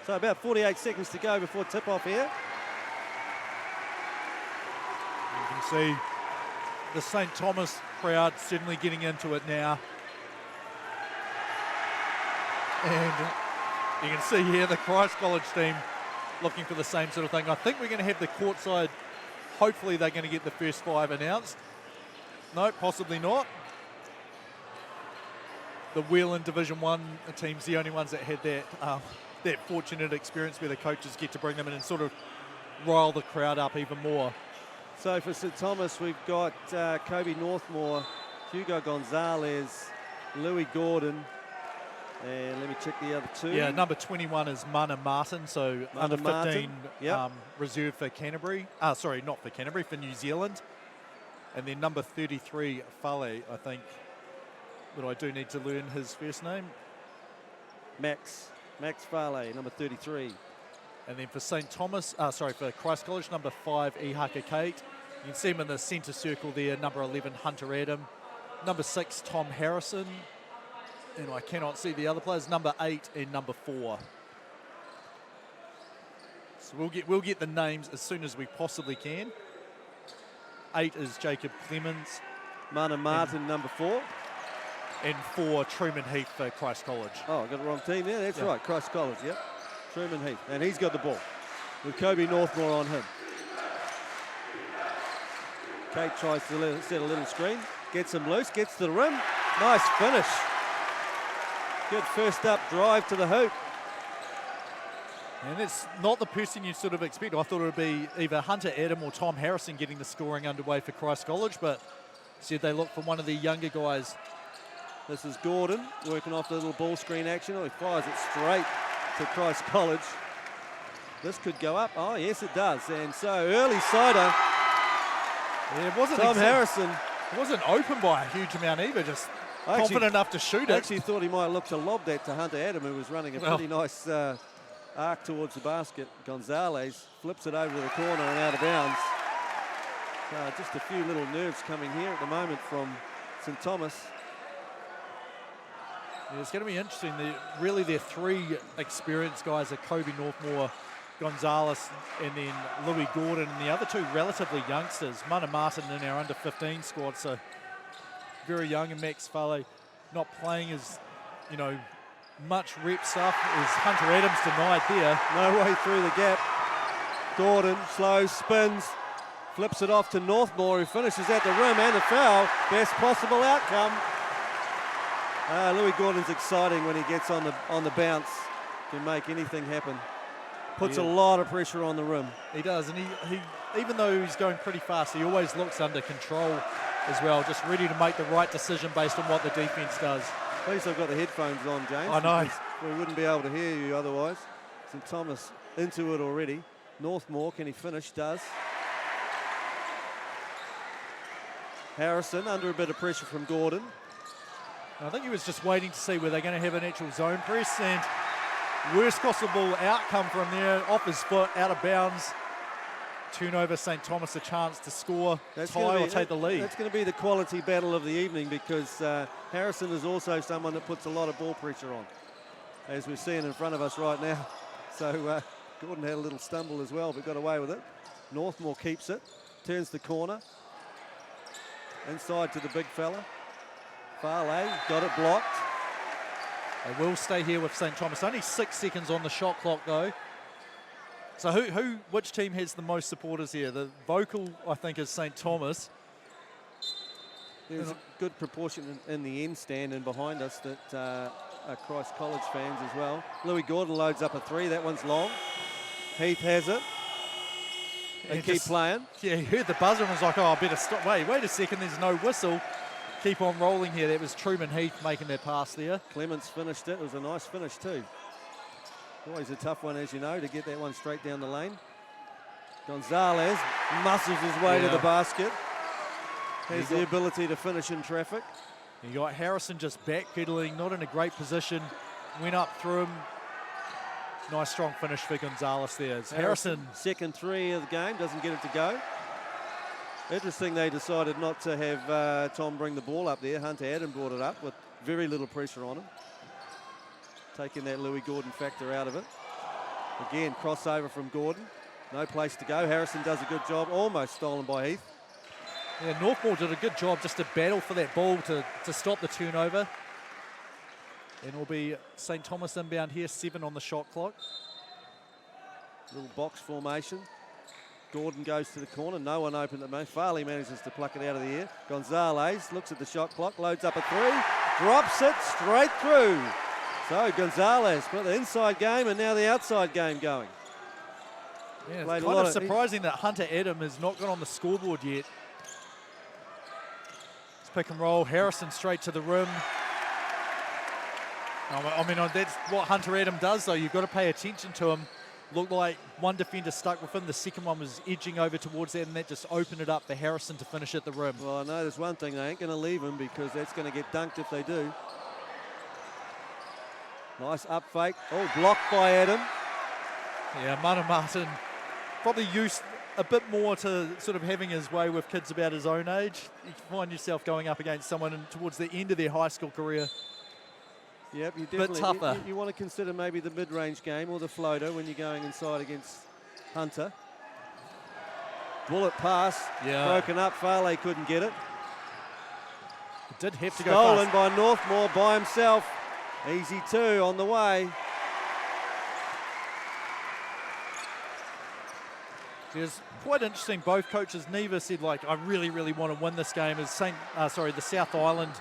So about 48 seconds to go before tip-off here. You can see the St. Thomas crowd certainly getting into it now. And you can see here the Christ College team looking for the same sort of thing. I think we're going to have the courtside, hopefully they're going to get the first 5 announced. No, possibly not. The Whelan Division 1 team's the only ones that had that fortunate experience where the coaches get to bring them in and sort of rile the crowd up even more. So for St. Thomas, we've got Kobe Northmore, Hugo Gonzalez, Louis Gordon, and let me check the other 2. Yeah, number 21 is Mana Martin, so under 15 yep. Reserved for Canterbury. Sorry, not for Canterbury, for New Zealand. And then number 33, Fale, I think. But I do need to learn his first name. Max Fale, number 33. And then for St. Thomas, for Christ College, number 5, Ihaka Kate. You can see him in the centre circle there, number 11, Hunter Adam. Number 6, Tom Harrison. And I cannot see the other players, number 8 and number 4. So we'll get the names as soon as we possibly can. 8 is Jacob Clemens. Mana Martin, number 4. And 4, Truman Heath for Christ College. Oh, I got the wrong team there. That's right, Christ College, yep. Truman Heath, and he's got the ball with Kobe Northmore on him. Kate tries to set a little screen, gets him loose, gets to the rim. Nice finish. Good first up drive to the hoop. And it's not the person you sort of expect. I thought it would be either Hunter Adam or Tom Harrison getting the scoring underway for Christ College, but said they look for one of the younger guys. This is Gordon working off the little ball screen action. Oh, he fires it straight to Christ College. This could go up. Oh, yes, it does. And so early cider. Yeah, it wasn't Tom Harrison. It wasn't open by a huge amount either, just confident enough to shoot it. I actually thought he might look to lob that to Hunter Adam, who was running a pretty nice arc towards the basket. Gonzalez flips it over to the corner and out of bounds. Just a few little nerves coming here at the moment from St. Thomas. Yeah, it's going to be interesting. Really, their 3 experienced guys are Kobe Northmore, Gonzalez, and then Louis Gordon, and the other 2 relatively youngsters. Mana Martin in our under-15 squad, so very young, and Max Fale not playing as, much rep stuff as Hunter Adams denied there. No way through the gap. Gordon, slow, spins, flips it off to Northmore, who finishes at the rim and a foul. Best possible outcome. Louis Gordon's exciting when he gets on the bounce. Can make anything happen. Puts a lot of pressure on the rim. He does, and he even though he's going pretty fast, he always looks under control as well, just ready to make the right decision based on what the defense does. At least I've got the headphones on, James. I know. We wouldn't be able to hear you otherwise. St. Thomas into it already. Northmore, can he finish? Does. Harrison under a bit of pressure from Gordon. I think he was just waiting to see where they're going to have an actual zone press, and worst possible outcome from there, off his foot, out of bounds. Turnover, St. Thomas a chance to score, tie or take the lead. That's going to be the quality battle of the evening, because Harrison is also someone that puts a lot of ball pressure on, as we're seeing in front of us right now. So Gordon had a little stumble as well, but got away with it. Northmore keeps it, turns the corner. Inside to the big fella. Farley got it blocked. They will stay here with St. Thomas. Only 6 seconds on the shot clock, though. So which team has the most supporters here? The vocal, I think, is St. Thomas. There's a good proportion in the end stand and behind us that are Christ College fans as well. Louis Gordon loads up a 3. That one's long. Heath has it. They keep playing. Yeah, he heard the buzzer and was like, oh, I better stop. Wait a second, there's no whistle. Keep on rolling here. That was Truman Heath making that pass there. Clements finished it. It was a nice finish too. Always a tough one, as you know, to get that one straight down the lane. Gonzalez muscles his way to the basket. Has the ability to finish in traffic. You got Harrison just backpedaling, not in a great position. Went up through him. Nice strong finish for Gonzalez there. Harrison. Second 3 of the game, doesn't get it to go. Interesting they decided not to have Tom bring the ball up there. Hunter Adam brought it up with very little pressure on him. Taking that Louis Gordon factor out of it. Again, crossover from Gordon. No place to go. Harrison does a good job. Almost stolen by Heath. Yeah, Northmore did a good job just to battle for that ball to stop the turnover. And it will be St. Thomas inbound here, 7 on the shot clock. Little box formation. Gordon goes to the corner. No one open at the moment. Farley manages to pluck it out of the air. Gonzalez looks at the shot clock, loads up a 3, drops it straight through. So Gonzalez put the inside game and now the outside game going. Yeah, it's kind of surprising that Hunter Adam has not got on the scoreboard yet. It's pick and roll. Harrison straight to the rim. I mean, that's what Hunter Adam does, though. You've got to pay attention to him. Looked like one defender stuck with him. The second one was edging over towards that, and that just opened it up for Harrison to finish at the rim. Well, I know there's one thing. They ain't going to leave him because that's going to get dunked if they do. Nice up fake. Oh, blocked by Adam. Yeah, Mana Martin probably used a bit more to sort of having his way with kids about his own age. You find yourself going up against someone towards the end of their high school career. Yep, you definitely. Bit tougher. You want to consider maybe the mid-range game or the floater when you're going inside against Hunter. Bullet pass, broken up. Farley couldn't get it. It did have to go Stolen fast. by Northmore by himself. Easy 2 on the way. It was quite interesting. Both coaches, Neva said, like, I really, really want to win this game. As the South Island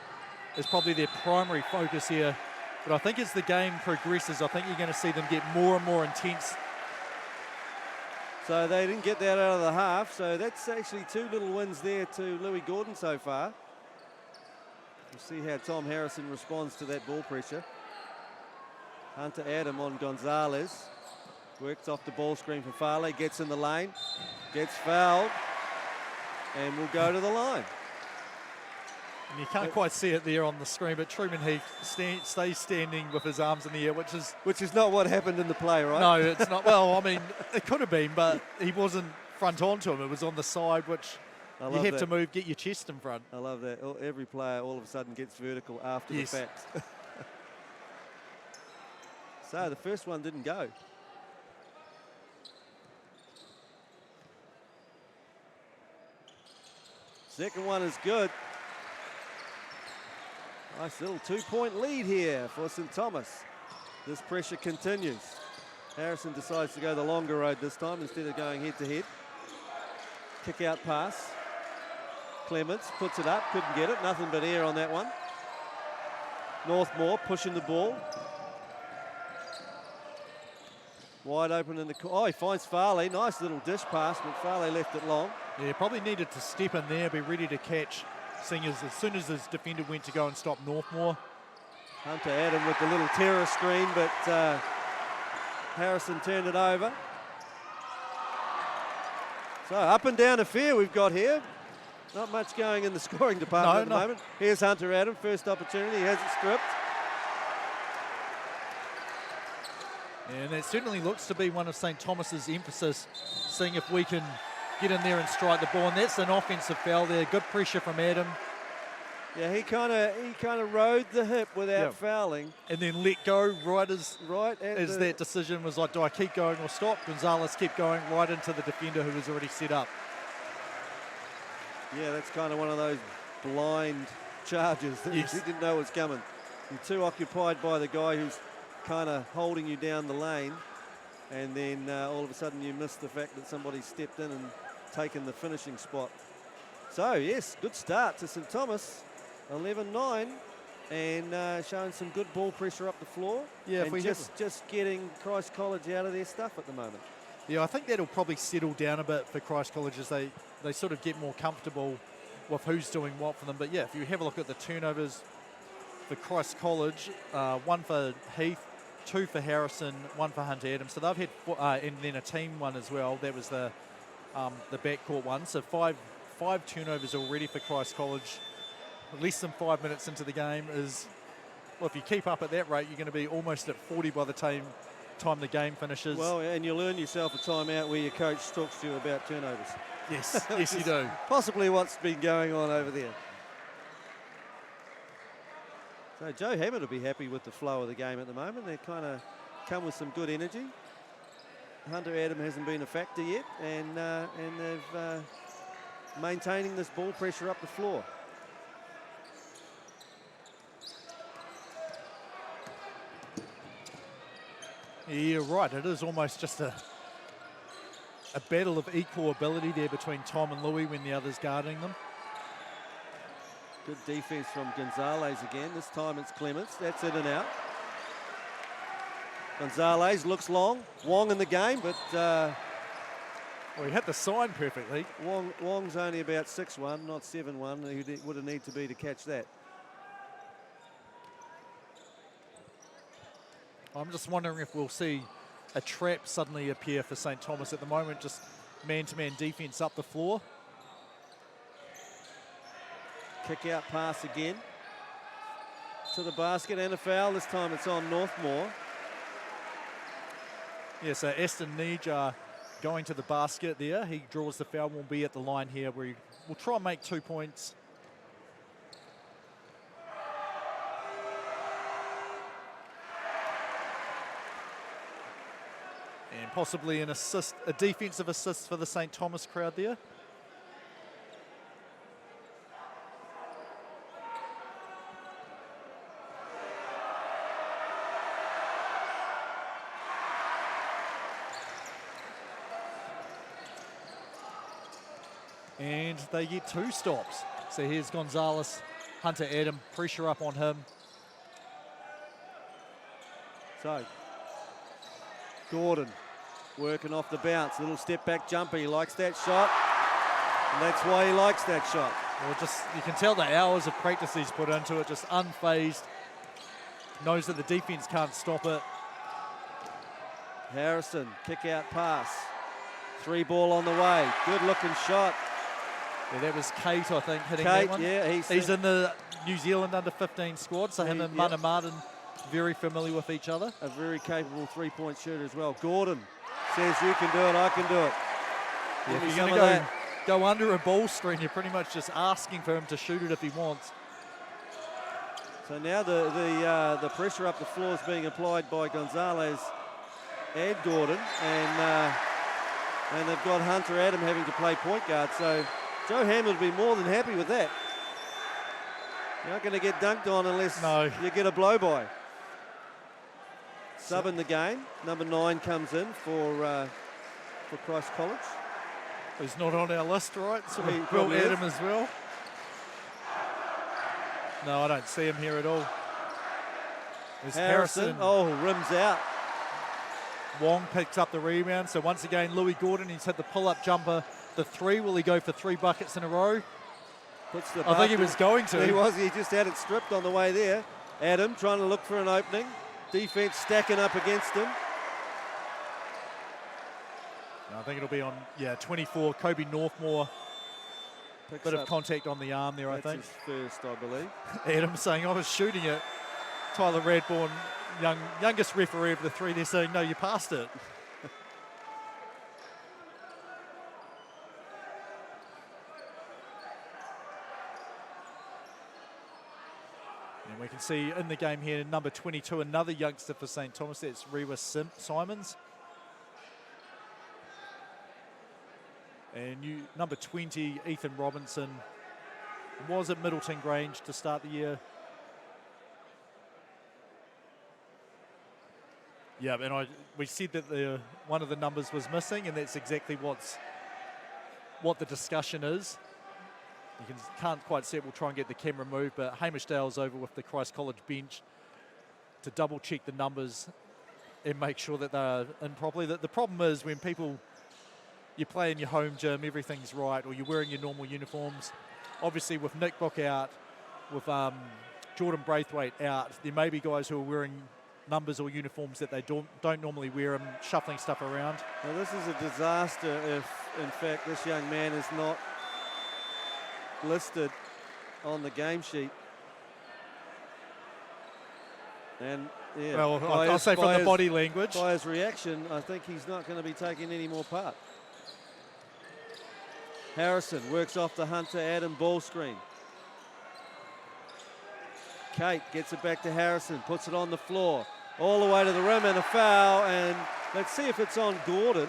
is probably their primary focus here. But I think as the game progresses, I think you're going to see them get more and more intense. So they didn't get that out of the half. So that's actually 2 little wins there to Louis Gordon so far. We'll see how Tom Harrison responds to that ball pressure. Hunter Adam on Gonzalez. Works off the ball screen for Farley. Gets in the lane. Gets fouled. And will go to the line. And you can't quite see it there on the screen, but Truman Heath stays standing with his arms in the air, which is not what happened in the play, right? No, it's not. Well, I mean, it could have been, but he wasn't front on to him. It was on the side, which you have to move, get your chest in front. I love that. Every player all of a sudden gets vertical after the fact. So the first one didn't go. Second one is good. Nice little 2-point lead here for St. Thomas. This pressure continues. Harrison decides to go the longer road this time instead of going head-to-head. Kick out pass. Clements puts it up, couldn't get it. Nothing but air on that one. Northmore pushing the ball. Wide open in the... Oh, he finds Farley. Nice little dish pass, but Farley left it long. Yeah, probably needed to step in there, be ready to catch. Seeing as soon as his defender went to go and stop Northmore. Hunter Adam with the little terror screen, but Harrison turned it over. So up and down affair we've got here. Not much going in the scoring department at the moment. Here's Hunter Adam, first opportunity, he has it stripped. And it certainly looks to be one of St. Thomas's emphasis, seeing if we can get in there and strike the ball. And that's an offensive foul there. Good pressure from Adam. Yeah, he kind of rode the hip without fouling. And then let go right as that decision was like, do I keep going or stop? Gonzalez kept going right into the defender who was already set up. Yeah, that's kind of one of those blind charges that you didn't know was coming. You're too occupied by the guy who's kind of holding you down the lane, and then all of a sudden you miss the fact that somebody stepped in and taken the finishing spot. So yes, good start to St. Thomas, 11-9, and showing some good ball pressure up the floor. Yeah, and just getting Christ College out of their stuff at the moment. Yeah, I think that'll probably settle down a bit for Christ College as they sort of get more comfortable with who's doing what for them. But yeah, if you have a look at the turnovers for Christ College, 1 for Heath, 2 for Harrison, 1 for Hunter Adams. So they've had, and then a team one as well. That was the backcourt one. So five turnovers already for Christ College. Less than 5 minutes into the game is, well, if you keep up at that rate, you're going to be almost at 40 by the time the game finishes. Well, and you'll earn yourself a timeout where your coach talks to you about turnovers. Yes, yes, you do. Possibly what's been going on over there. So Joe Hammond will be happy with the flow of the game at the moment. They kind of come with some good energy. Hunter Adam hasn't been a factor yet, and they've maintaining this ball pressure up the floor. Yeah, you're right. It is almost just a battle of equal ability there between Tom and Louis when the other's guarding them. Good defense from Gonzalez again. This time it's Clements. That's in and out. Gonzalez looks long. Wong in the game, but Well, he hit the sign perfectly. Wong's only about 6'1", not 7'1". He would have need to be to catch that. I'm just wondering if we'll see a trap suddenly appear for St. Thomas at the moment, just man-to-man defense up the floor. Kick out pass again to the basket and a foul. This time it's on Northmore. Yeah, so Aston Nija going to the basket there. He draws the foul, will be at the line here where he will try and make 2 points. And possibly an assist, a defensive assist for the St. Thomas crowd there. And they get 2 stops. So here's Gonzalez, Hunter Adam, pressure up on him. So Gordon working off the bounce, little step back jumper. He likes that shot, and that's why he likes that shot. Well, just you can tell the hours of practice he's put into it, just unfazed. Knows that the defense can't stop it. Harrison, kick out pass. 3 ball on the way. Good looking shot. Yeah, that was Kate, I think, hitting Kate, that one. yeah, he's in the New Zealand under-15 squad, so him and Mana Martin very familiar with each other. A very capable three-point shooter as well. Gordon says, you can do it, I can do it. Yeah, if you're going to go under a ball screen, you're pretty much just asking for him to shoot it if he wants. So now the pressure up the floor is being applied by Gonzalez and Gordon, and they've got Hunter Adam having to play point guard. So Joe Ham would be more than happy with that. You're not going to get dunked on unless you get a blow-by. Sub in the game. Number 9 comes in for Christ College. He's not on our list, right? So He Will probably Adam is. as well. No, I don't see him here at all. There's Harrison. Oh, rims out. Wong picks up the rebound. So once again, Louis Gordon, he's hit the pull-up jumper. The 3, will he go for 3 buckets in a row? Puts the I think he was going to. He was. He just had it stripped on the way there. Adam trying to look for an opening. Defense stacking up against him. I think it'll be on, 24. Kobe Northmore. Picks Bit of up. contact on the arm there, I That's think. his first, I believe. Adam saying, I was shooting it. Tyler Radbourne, youngest referee of the 3, they're saying, no, you passed it. And we can see in the game here, number 22, another youngster for St. Thomas. That's Rewa Simons. And number 20, Ethan Robinson, was at Middleton Grange to start the year. Yeah, and we said that one of the numbers was missing, and that's exactly what the discussion is. You can't quite see it. We'll try and get the camera moved, but Hamish Dale's over with the Christ College bench to double check the numbers and make sure that they're in properly. The problem is when you play in your home gym, everything's right, or you're wearing your normal uniforms. Obviously, with Nick Book out, with Jordan Braithwaite out, there may be guys who are wearing numbers or uniforms that they don't normally wear and shuffling stuff around. Well, this is a disaster if, in fact, this young man is not listed on the game sheet. And yeah, Well, I'll say from the body language. By his reaction, I think he's not going to be taking any more part. Harrison works off the Hunter Adam ball screen. Kate gets it back to Harrison, puts it on the floor, all the way to the rim, and a foul, and Let's see if it's on Gordon.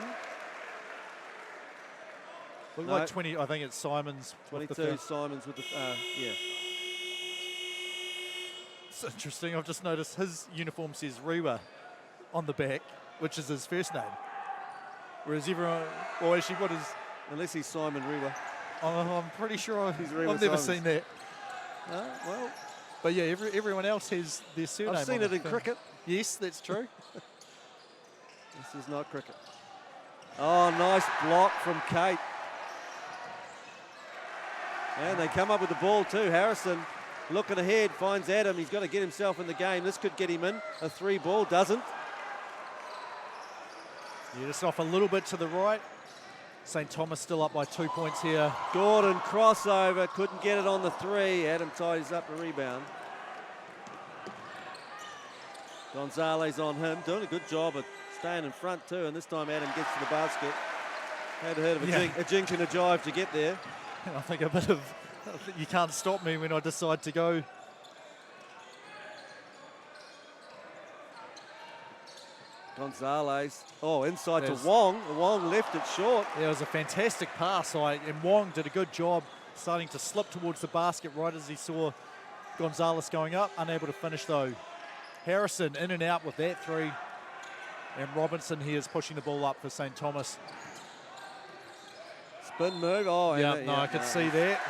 Look No. like 20. I think it's Simons. with the 22, foul. Simons with the, yeah. It's interesting. I've just noticed his uniform says Rewa on the back, which is his first name. Whereas everyone, well, actually, what is? Unless he's Simon Rewa. I'm pretty sure He's I've Rewa never Simons. seen that. Well, But yeah, everyone else has their surname. I've seen on it the in thing. cricket. Yes, that's true. This is not cricket. Oh, nice block from Kate. And they come up with the ball too. Harrison looking ahead, finds Adam. He's got to get himself in the game. This could get him in. A 3-ball, doesn't. Yeah, just off a little bit to the right. St. Thomas still up by 2 points here. Gordon crossover, couldn't get it on the 3. Adam ties up the rebound. Gonzalez on him, doing a good job of staying in front too, and this time Adam gets to the basket. Had heard of a jink and a jive to get there. I think a bit of, you can't stop me when I decide to go. Gonzalez, inside There's- to Wong. Wong left it short. Yeah, it was a fantastic pass, and Wong did a good job starting to slip towards the basket right as he saw Gonzalez going up. Unable to finish though. Harrison in and out with that 3. And Robinson here is pushing the ball up for St. Thomas. Spin move. I could see that.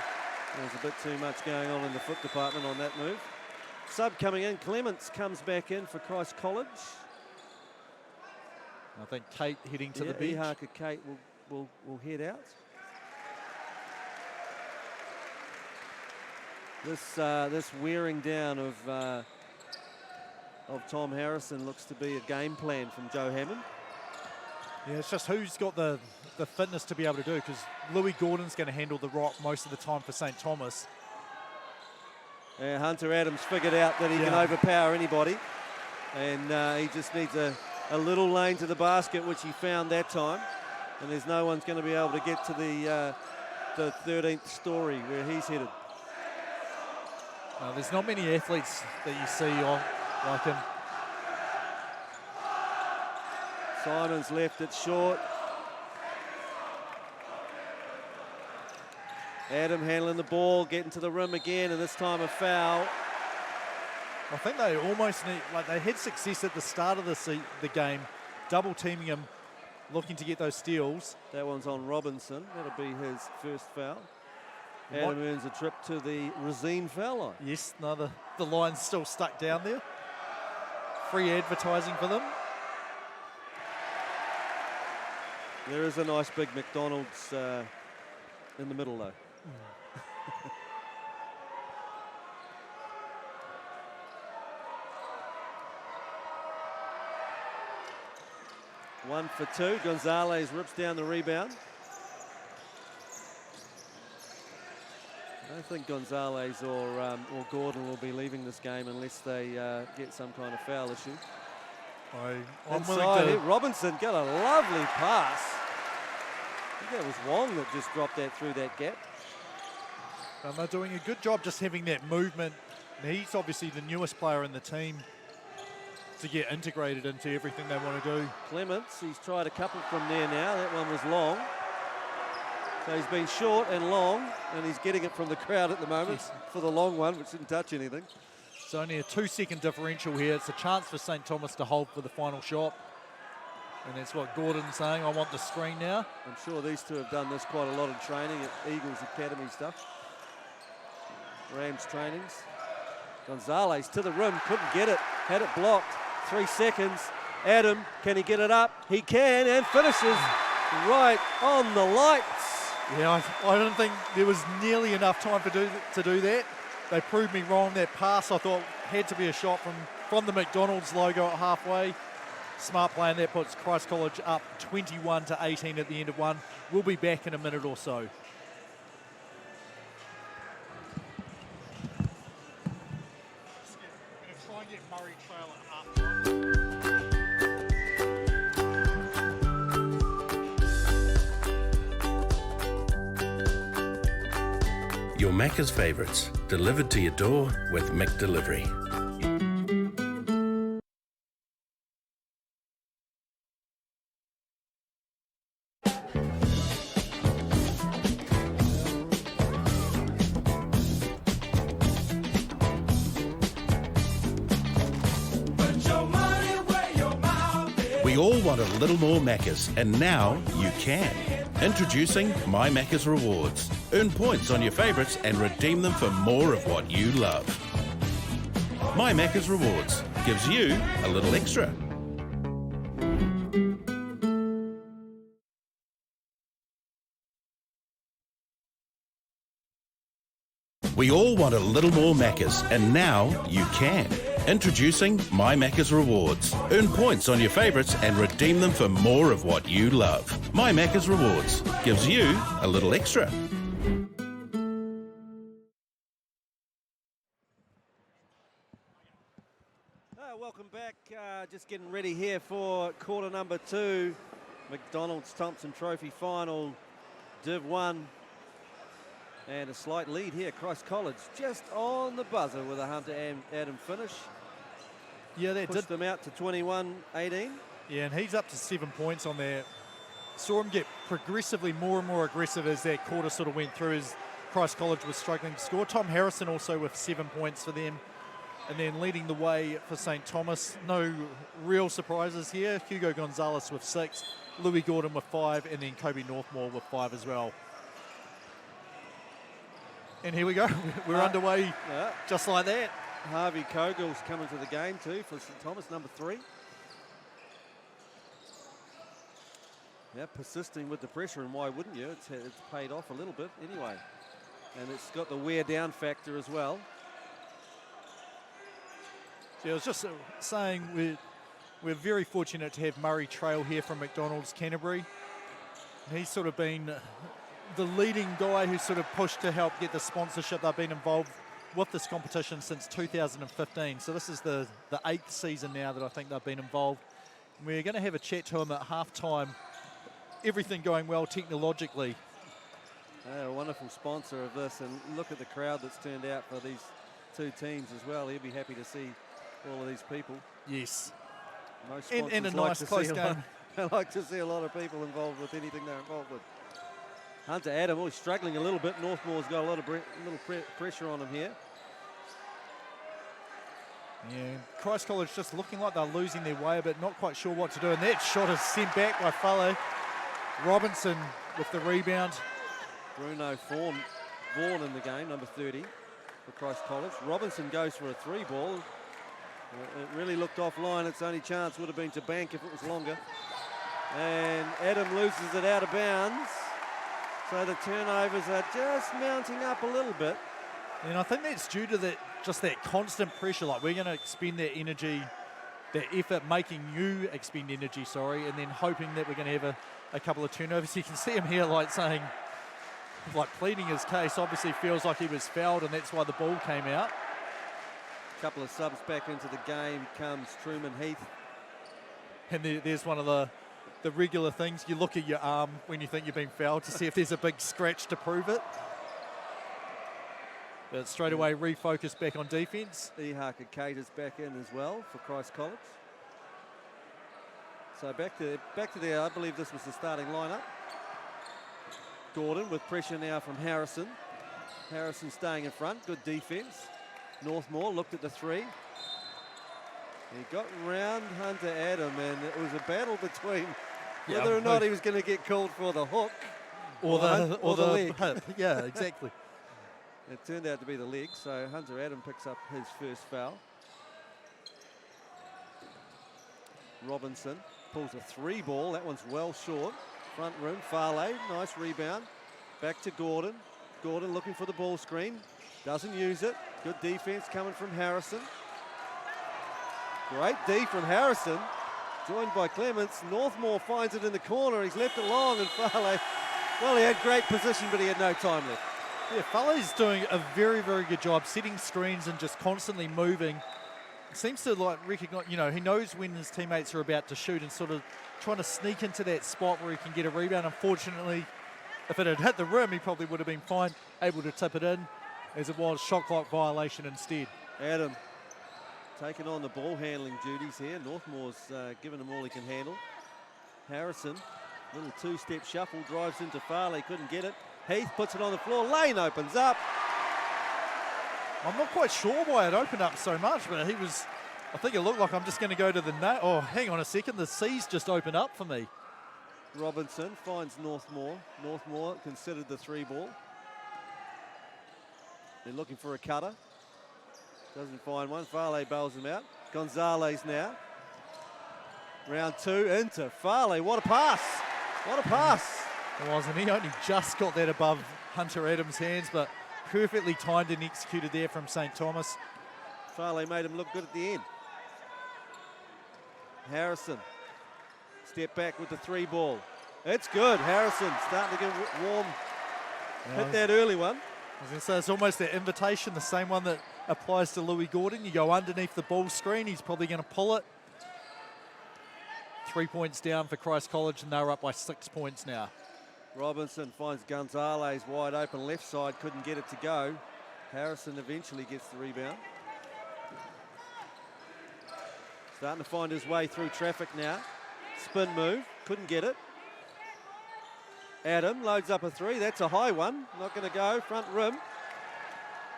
There's a bit too much going on in the foot department on that move. Sub coming in. Clements comes back in for Christ College. I think Kate heading to the bench. Ihaka Kate will head out. This wearing down of Tom Harrison looks to be a game plan from Joe Hammond. Yeah, it's just who's got the fitness to be able to do, because Louis Gordon's going to handle the rock most of the time for St. Thomas. Hunter Adams figured out that he can overpower anybody, and he just needs a little lane to the basket, which he found that time, and there's no one's going to be able to get to the 13th story where he's headed. There's not many athletes that you see like him. Simons left it short. Adam handling the ball, getting to the rim again, and this time a foul. I think they almost they had success at the start of the game, double teaming him, looking to get those steals. That one's on Robinson. That'll be his first foul. Adam earns a trip to the Racine foul line. Yes, the line's still stuck down there. Free advertising for them. There is a nice big McDonald's in the middle though. 1 for 2. Gonzalez rips down the rebound. I don't think Gonzalez or Gordon will be leaving this game unless they get some kind of foul issue. I'm Inside, willing to. Robinson got a lovely pass. I think that was Wong that just dropped that through that gap. And they're doing a good job just having that movement. And he's obviously the newest player in the team to get integrated into everything they want to do. Clements, he's tried a couple from there now. That one was long. So he's been short and long, and he's getting it from the crowd at the moment for the long one, which didn't touch anything. It's only a 2-second differential here. It's a chance for St. Thomas to hold for the final shot. And that's what Gordon's saying. I want the screen now. I'm sure these two have done this quite a lot in training at Eagles Academy stuff. Rams trainings. Gonzalez to the rim, couldn't get it, had it blocked. 3 seconds. Adam, can he get it up? He can, and finishes right on the lights. Yeah, I don't think there was nearly enough time to do that. They proved me wrong. That pass, I thought, had to be a shot from the McDonald's logo at halfway. Smart play, and that puts Christ College up 21-18 at the end of one. We'll be back in a minute or so. Your Macca's favourites, delivered to your door with McDelivery. We all want a little more Maccas, and now you can. Introducing My Maccas Rewards. Earn points on your favourites and redeem them for more of what you love. My Maccas Rewards gives you a little extra. We all want a little more Maccas, and now you can. Introducing My Maccas Rewards. Earn points on your favourites and redeem them for more of what you love. My Maccas Rewards gives you a little extra. Welcome back. Just getting ready here for quarter number 2. McDonald's Thomson Trophy final, Div 1. And a slight lead here. Christ College just on the buzzer with a Hunter Adam finish. Yeah, that pushed them out to 21-18. Yeah, and he's up to 7 points on there. Saw him get progressively more and more aggressive as that quarter sort of went through, as Christ College was struggling to score. Tom Harrison also with 7 points for them. And then leading the way for St. Thomas. No real surprises here. Hugo Gonzalez with 6, Louis Gordon with 5, and then Kobe Northmore with 5 as well. And here we go. We're underway just like that. Harvey Kogel's coming to the game too for St. Thomas, number 3. Yeah, persisting with the pressure, and why wouldn't you? It's paid off a little bit anyway. And it's got the wear down factor as well. Yeah, I was just saying we're very fortunate to have Murray Trail here from McDonald's Canterbury. He's sort of been the leading guy who's sort of pushed to help get the sponsorship. They've been involved with this competition since 2015. So this is the 8th season now that I think they've been involved. We're going to have a chat to him at halftime. Everything going well technologically. A wonderful sponsor of this, and look at the crowd that's turned out for these 2 teams as well. He'll be happy to see all of these people. Yes. Most and a nice close game. I like to see a lot of people involved with anything they're involved with. Hunter Adam, he's struggling a little bit. Northmore's got a lot of pressure on him here. Yeah, Christ College just looking like they're losing their way a bit, not quite sure what to do. And that shot is sent back by Fallow. Robinson with the rebound. Bruno Vaughan in the game, number 30 for Christ College. Robinson goes for a 3 ball. It really looked offline. Its only chance would have been to bank if it was longer. And Adam loses it out of bounds. So the turnovers are just mounting up a little bit. And I think that's due to that constant pressure. Like, we're going to expend that energy, that effort, making you expend energy, and then hoping that we're going to have a couple of turnovers. You can see him here like saying, like pleading his case. Obviously feels like he was fouled, and that's why the ball came out. A couple of subs back into the game comes Truman Heath. And there's one of the regular things. You look at your arm when you think you've been fouled to see if there's a big scratch to prove it. But straight away refocus back on defence. Ihaka Cater's back in as well for Christ College. So back to there. I believe this was the starting lineup. Gordon with pressure now from Harrison. Harrison staying in front. Good defence. Northmore looked at the 3. He got round Hunter Adam, and it was a battle between whether or not he was going to get called for the hook or the leg. Hip. Yeah, exactly. It turned out to be the leg, so Hunter Adam picks up his first foul. Robinson pulls a 3 ball. That one's well short. Front room, Farley, nice rebound. Back to Gordon. Gordon looking for the ball screen. Doesn't use it. Good defense coming from Harrison. Great D from Harrison. Joined by Clements. Northmore finds it in the corner. He's left it long, and Farley, well, he had great position, but he had no time left. Yeah, Farley's doing a very, very good job setting screens and just constantly moving. Seems to like recognize, he knows when his teammates are about to shoot and sort of trying to sneak into that spot where he can get a rebound. Unfortunately, if it had hit the rim, he probably would have been fine, able to tip it in, as it was shot clock violation instead. Adam taking on the ball handling duties here. Northmore's given him all he can handle. Harrison, little 2-step shuffle, drives into Farley, couldn't get it. Heath puts it on the floor, lane opens up. I'm not quite sure why it opened up so much, but he was I think it looked like I'm just going to go to the net. Oh, hang on a second. The C's just opened up for me. Robinson finds Northmore. Northmore considered the 3 ball. They're looking for a cutter. Doesn't find one. Farley bails him out. Gonzalez now. Round 2 into Farley. What a pass. What a pass. It wasn't. He only just got that above Hunter Adams' hands, but perfectly timed and executed there from St. Thomas. Farley made him look good at the end. Harrison. Step back with the 3 ball. It's good. Harrison starting to get warm. Hit that early one. I was going to say, it's almost that invitation, the same one that applies to Louis Gordon. You go underneath the ball screen, he's probably going to pull it. 3 points down for Christ College, and they're up by 6 points now. Robinson finds Gonzalez wide open left side, couldn't get it to go. Harrison eventually gets the rebound. Starting to find his way through traffic now. Spin move, couldn't get it. Adam loads up a 3, that's a high one. Not going to go, front rim.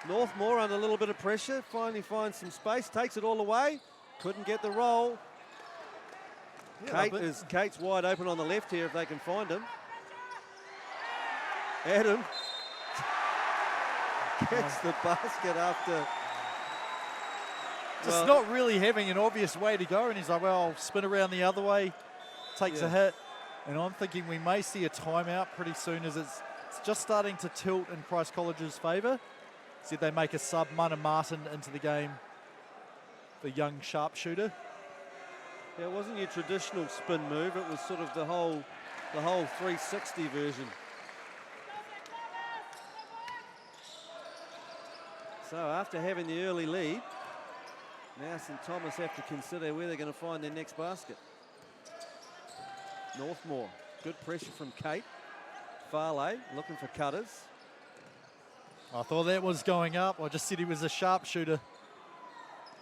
Northmore under a little bit of pressure, finally finds some space, takes it all away. Couldn't get the roll. Yeah, Kate's wide open on the left here if they can find him. Adam gets the basket after. Just not really having an obvious way to go, and he's like, well, I'll spin around the other way, takes a hit. And I'm thinking we may see a timeout pretty soon as it's just starting to tilt in Christ College's favour. Said they make a sub, Mana Martin into the game, the young sharpshooter. Yeah, it wasn't your traditional spin move, it was sort of the whole 360 version. So after having the early lead, now St. Thomas have to consider where they're going to find their next basket. Northmore, good pressure from Kate. Farley looking for cutters. I thought that was going up. I just said he was a sharpshooter.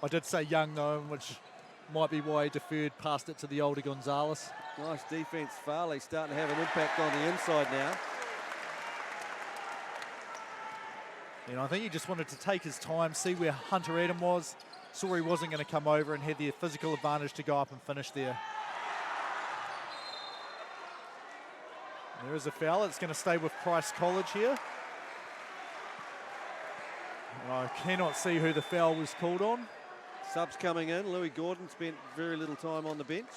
I did say young though, which might be why he deferred past it to the older Gonzalez. Nice defense. Farley starting to have an impact on the inside now. You know, I think he just wanted to take his time, see where Hunter Adam was, saw he wasn't going to come over and had the physical advantage to go up and finish there. There is a foul. It's going to stay with Christ College here. And I cannot see who the foul was called on. Subs coming in. Louis Gordon spent very little time on the bench.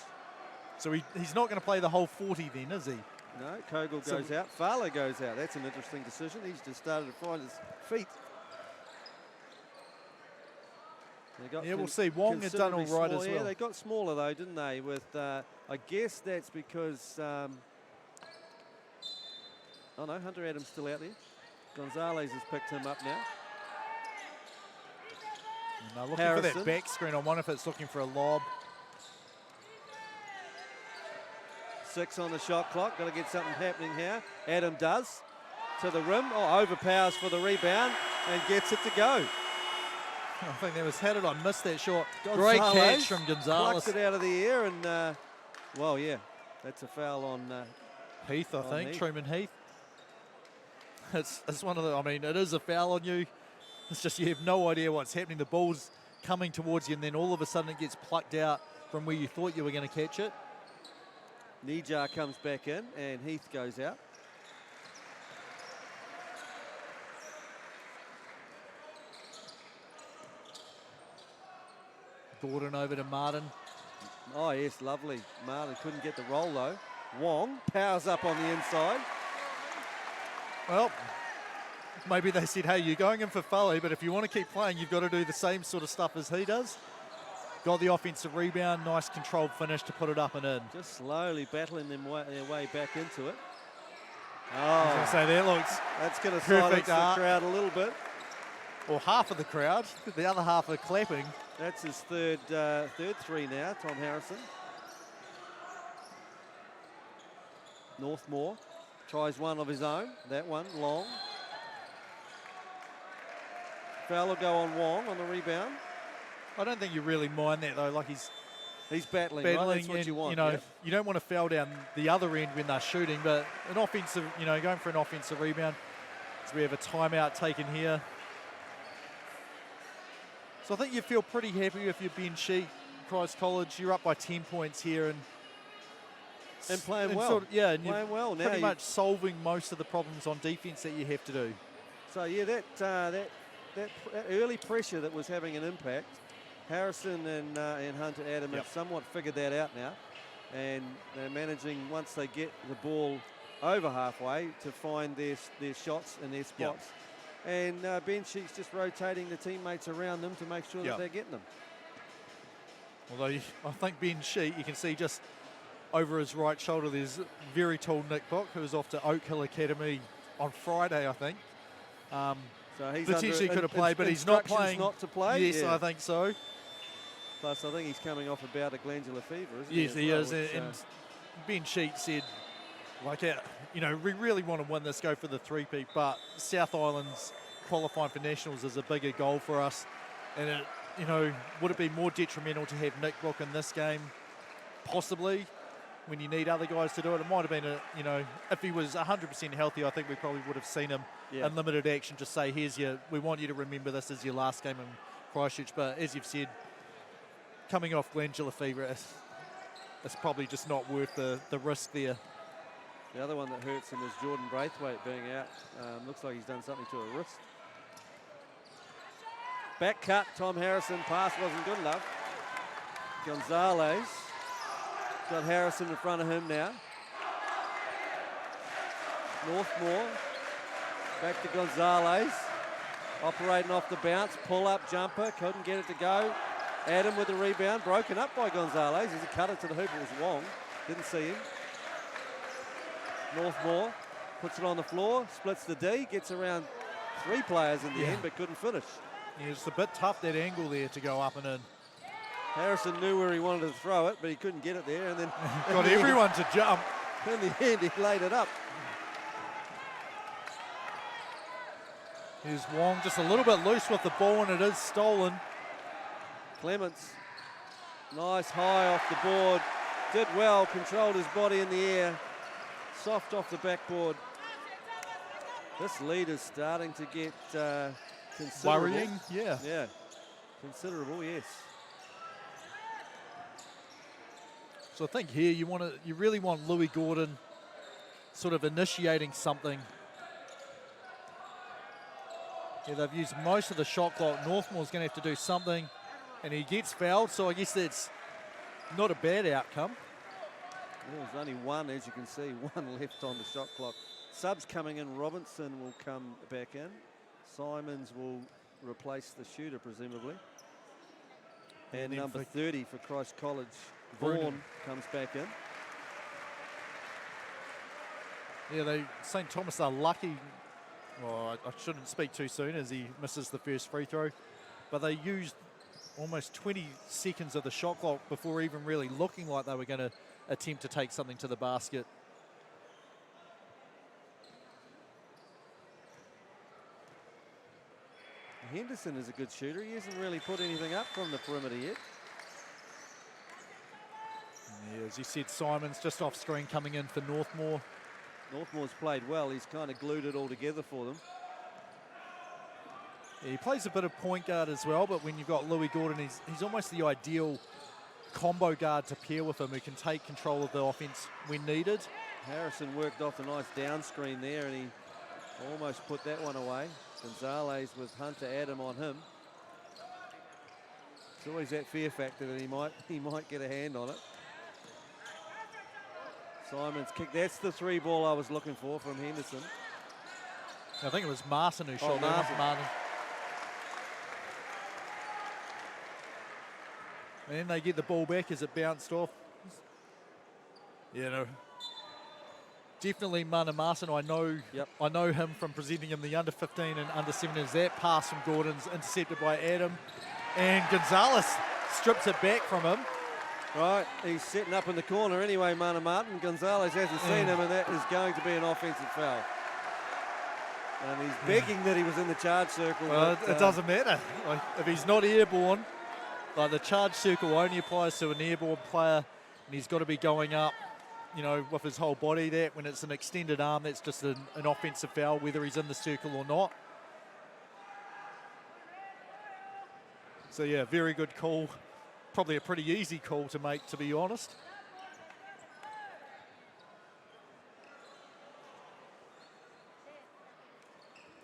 So he's not going to play the whole 40 then, is he? No, Kogel goes out. Farley goes out. That's an interesting decision. He's just started to find his feet. Yeah, we'll see. Wong had done all right as well. Yeah, they got smaller though, didn't they? With I guess that's because oh no, Hunter Adams still out there. Gonzalez has picked him up now. No, looking Harrison. For that back screen. I wonder if it's looking for a lob. 6 on the shot clock. Got to get something happening here. Adam does. To the rim. Oh, overpowers for the rebound and gets it to go. I think that was, how did I miss that shot? Gonzalez great catch from Gonzalez. Plucks it out of the air and, well, yeah, that's a foul on Heath, I think, Heath. Truman Heath. It's one of the, I mean, it is a foul on you. It's just you have no idea what's happening. The ball's coming towards you and then all of a sudden it gets plucked out from where you thought you were going to catch it. Nijar comes back in and Heath goes out. Gordon over to Martin. Oh, yes, lovely. Martin couldn't get the roll, though. Wong powers up on the inside. Well, maybe they said, hey, you're going in for Foley, but if you want to keep playing, you've got to do the same sort of stuff as he does. Got the offensive rebound, nice controlled finish to put it up and in. Just slowly battling their way back into it. Oh, I was going to say, that looks that's going to silence the crowd a little bit. Or half of the crowd. The other half are clapping. That's his third three now, Tom Harrison. Northmore tries one of his own. That one long. Foul will go on Wong on the rebound. I don't think you really mind that though. Like he's battling. Right? That's what and, you want. You know, yep. You don't want to foul down the other end when they're shooting, but an offensive, you know, going for an offensive rebound. So we have a timeout taken here. So I think you feel pretty happy if you're Ben Sheet, Christ College. You're up by 10 points here And playing well. Sort of, yeah, and playing you're well. Now pretty much solving most of the problems on defence that you have to do. So yeah, that early pressure that was having an impact, Harrison and Hunter Adam have somewhat figured that out now, and they're managing, once they get the ball over halfway, to find their shots and their spots. And Ben Sheet's just rotating the teammates around them to make sure that they're getting them. Although I think Ben Sheet, you can see just over his right shoulder, there's very tall Nick Book, who was off to Oak Hill Academy on Friday, I think. So he's potentially could have played, but he's not playing. Not to play. Yes, I think so. Plus, I think he's coming off a bout of glandular fever, isn't he? Yes, he is. And Ben Sheet said, like, you know, we really want to win this, go for the three-peat, but South Island's qualifying for nationals is a bigger goal for us. And, you know, would it be more detrimental to have Nick Book in this game? Possibly, when you need other guys to do it. It might have been, you know, if he was 100% healthy, I think we probably would have seen him in limited action. Just say, we want you to remember this as your last game in Christchurch. But as you've said, coming off glandular fever, it's probably just not worth the risk there. The other one that hurts him is Jordan Braithwaite being out. Looks like he's done something to a wrist. Back cut, Tom Harrison. Pass wasn't good enough. Gonzalez got Harrison in front of him now. Northmore back to Gonzalez. Operating off the bounce. Pull-up jumper. Couldn't get it to go. Adam with the rebound. Broken up by Gonzalez. As he cut it to the hoop, it was Wong. Didn't see him. Northmore puts it on the floor. Splits the D. Gets around 3 players in the end, but couldn't finish. Yeah, it's a bit tough, that angle there, to go up and in. Harrison knew where he wanted to throw it, but he couldn't get it there. And then got everyone to jump. In the end, he laid it up. Here's Wong just a little bit loose with the ball, and it is stolen. Clements, nice high off the board. Did well, controlled his body in the air. Soft off the backboard. This lead is starting to get considerable. Worrying, yeah. Yeah, considerable, yes. So I think here you really want Louis Gordon sort of initiating something. Yeah, they've used most of the shot clock. Northmore's going to have to do something, and he gets fouled, so I guess that's not a bad outcome. There's only one, as you can see, one left on the shot clock. Subs coming in. Robinson will come back in. Simons will replace the shooter, presumably. And number 30 for Christ College, Vaughan, comes back in. Yeah, St. Thomas are lucky. Well, I shouldn't speak too soon as he misses the first free throw. But they used almost 20 seconds of the shot clock before even really looking like they were going to attempt to take something to the basket. Henderson is a good shooter. He hasn't really put anything up from the perimeter yet. Yeah, as you said, Simons just off screen coming in for Northmore. Northmore's played well. He's kind of glued it all together for them. Yeah, he plays a bit of point guard as well, but when you've got Louis Gordon, he's almost the ideal combo guard to pair with him, who can take control of the offense when needed. Harrison worked off a nice down screen there, and he almost put that one away. Gonzalez with Hunter Adam on him. It's always that fear factor that he might get a hand on it. Simons kick. That's the 3 ball I was looking for from Henderson. I think it was Martin who shot that. Martin. And then they get the ball back as it bounced off. You know, definitely Mana Martin. I know him from presenting him the under 15 and under 17s. That pass from Gordon's intercepted by Adam, and Gonzalez strips it back from him. Right, he's setting up in the corner anyway, Mana Martin. Gonzalez hasn't seen him, and that is going to be an offensive foul. And he's begging that he was in the charge circle. Well, but, it doesn't matter. Like, if he's not airborne, like the charge circle only applies to an airborne player, and he's got to be going up, you know, with his whole body. That when it's an extended arm, that's just an offensive foul, whether he's in the circle or not. So yeah, very good call. Probably a pretty easy call to make, to be honest.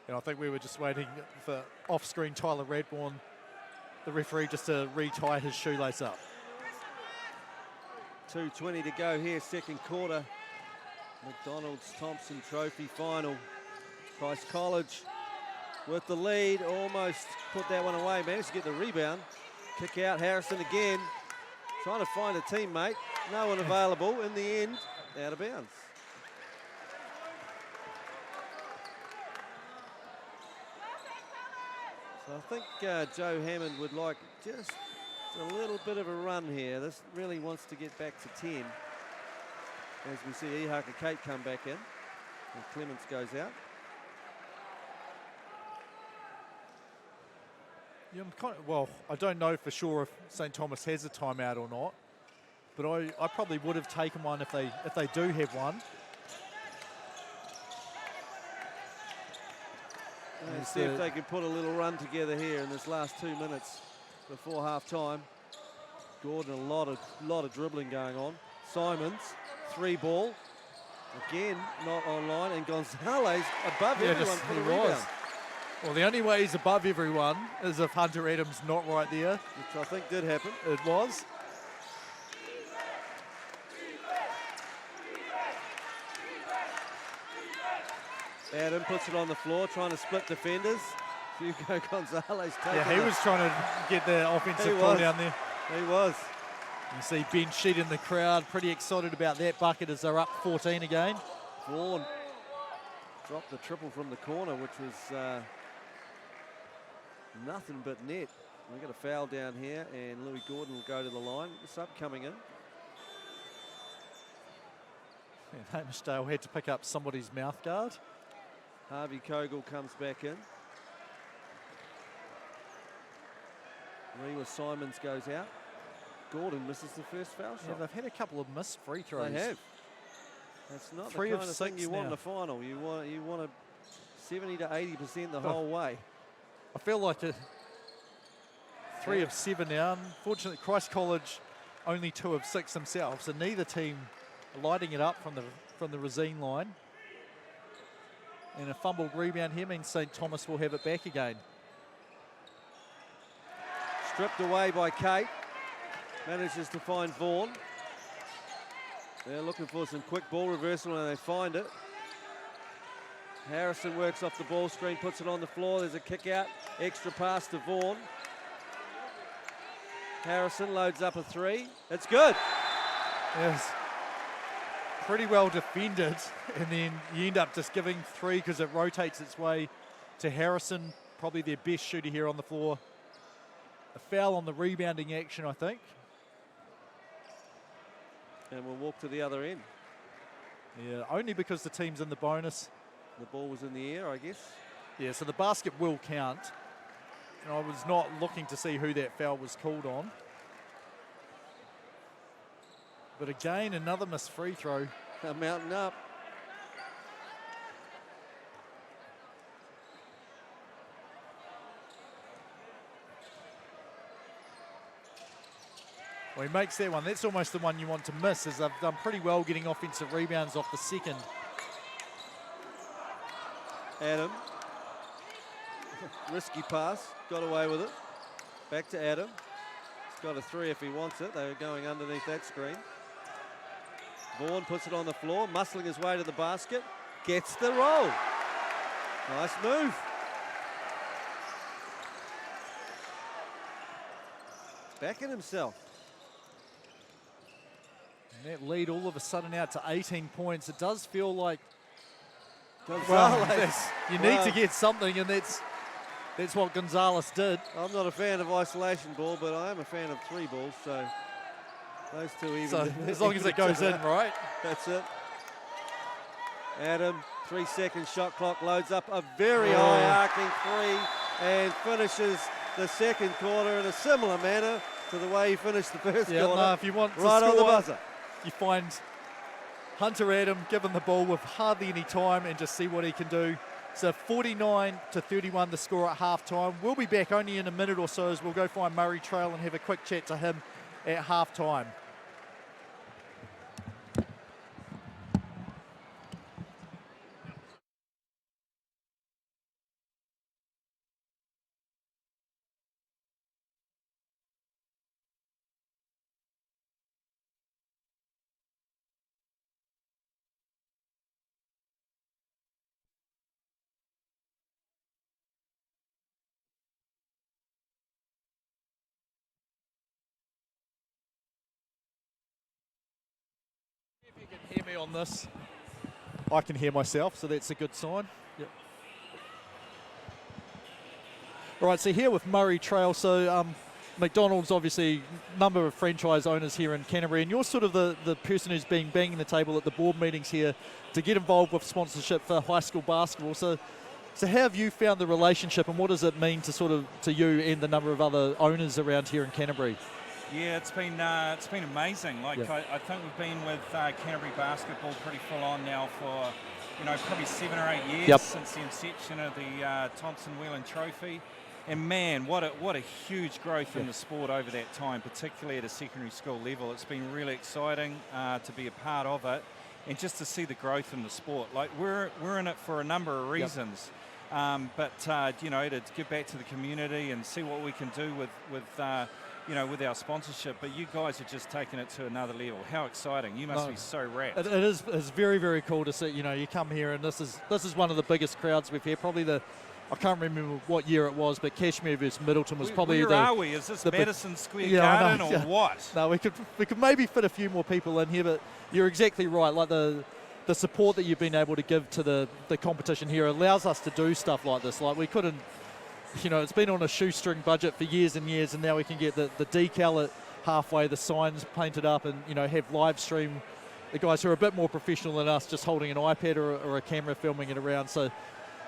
And I think we were just waiting for off-screen Tyler Radbourne, the referee, just to retie his shoelace up. 2:20 to go here, second quarter. McDonald's Thomson Trophy final. Christ College with the lead, almost put that one away, managed to get the rebound. Kick out, Harrison again, trying to find a teammate. No one available. In the end, out of bounds. So I think Joe Hammond would like just a little bit of a run here. This really wants to get back to 10. As we see Ihaka Kate come back in, and Clements goes out. Yeah, well, I don't know for sure if St. Thomas has a timeout or not, but I probably would have taken one if they do have one. And see if they can put a little run together here in this last 2 minutes before half time. Gordon, a lot of dribbling going on. Simons, 3 ball. Again, not online, and Gonzalez above everyone for the rebound. Well, the only way he's above everyone is if Hunter Adams not right there. Which I think did happen. It was. Adam puts it on the floor, trying to split defenders. Hugo Gonzalez taking Yeah, he was trying to get the offensive ball down there. He was. You see Ben Sheet in the crowd, pretty excited about that bucket as they're up 14 again. Vaughan dropped the triple from the corner, which was nothing but net. We got a foul down here, and Louis Gordon will go to the line. Sub coming in. And Hamish Dale had to pick up somebody's mouth guard. Harvey Kogel comes back in. Rewa Simons goes out. Gordon misses the first foul shot. Yeah, they've had a couple of missed free throws. They have. That's not 3 the of kind of thing 6 you want in now. a final. You want a 70 to 80% the whole way. I feel like 3 of 7 now. Unfortunately, Christ College only 2 of 6 themselves, and neither team are lighting it up from the Racine line. And a fumbled rebound here means St. Thomas will have it back again. Stripped away by Kate. Manages to find Vaughan. They're looking for some quick ball reversal, and they find it. Harrison works off the ball screen, puts it on the floor. There's a kick out. Extra pass to Vaughan. Harrison loads up a 3. It's good. Yes. Pretty well defended, and then you end up just giving 3 because it rotates its way to Harrison, probably their best shooter here on the floor. A foul on the rebounding action, I think. And we'll walk to the other end. Yeah, only because the team's in the bonus. The ball was in the air, I guess. Yeah, so the basket will count. And I was not looking to see who that foul was called on. But again, another missed free throw. They're mounting up. Well, he makes that one. That's almost the one you want to miss, as they've done pretty well getting offensive rebounds off the second. Adam. Risky pass. Got away with it. Back to Adam. He's got a 3 if he wants it. They're going underneath that screen. Vaughan puts it on the floor, muscling his way to the basket. Gets the roll. Nice move. Backing himself. And that lead all of a sudden out to 18 points. It does feel like Gonzalez. you need to get something, and that's what Gonzalez did. I'm not a fan of isolation ball, but I am a fan of 3 balls, so those two even. So as long as it goes in, right? That's it. Adam, 3-second shot clock, loads up a very high arcing 3 and finishes the second quarter in a similar manner to the way he finished the first quarter. No, if you want to right on the score, buzzer. you find Hunter Adam given the ball with hardly any time and just see what he can do. So 49-31 the score at halftime. We'll be back only in a minute or so as we'll go find Murray Trail and have a quick chat to him at halftime. If you can hear me on this, I can hear myself, so that's a good sign. Yep. All right, so here with Murray Trail. So McDonald's obviously number of franchise owners here in Canterbury, and you're sort of the person who's been banging the table at the board meetings here to get involved with sponsorship for high school basketball. So how have you found the relationship, and what does it mean to you and the number of other owners around here in Canterbury? Yeah, it's been amazing. Like I think we've been with Canterbury basketball pretty full on now for probably 7 or 8 years since the inception of the Thomson Whelan Trophy. And man, what a huge growth in the sport over that time, particularly at a secondary school level. It's been really exciting to be a part of it, and just to see the growth in the sport. Like we're in it for a number of reasons, but to give back to the community and see what we can do with our sponsorship. But you guys are just taking it to another level. How exciting! You must be so wrapped. It is. It's very, very cool to see. You come here, and this is one of the biggest crowds we've had. Probably I can't remember what year it was, but Kashmir versus Middleton was probably where are we? Is this Madison Square Garden or what? No, we could maybe fit a few more people in here, but you're exactly right. Like the support that you've been able to give to the competition here allows us to do stuff like this. Like we couldn't, it's been on a shoestring budget for years and years, and now we can get the decal at halfway, the signs painted up, and have live stream the guys who are a bit more professional than us just holding an iPad or a camera filming it around. So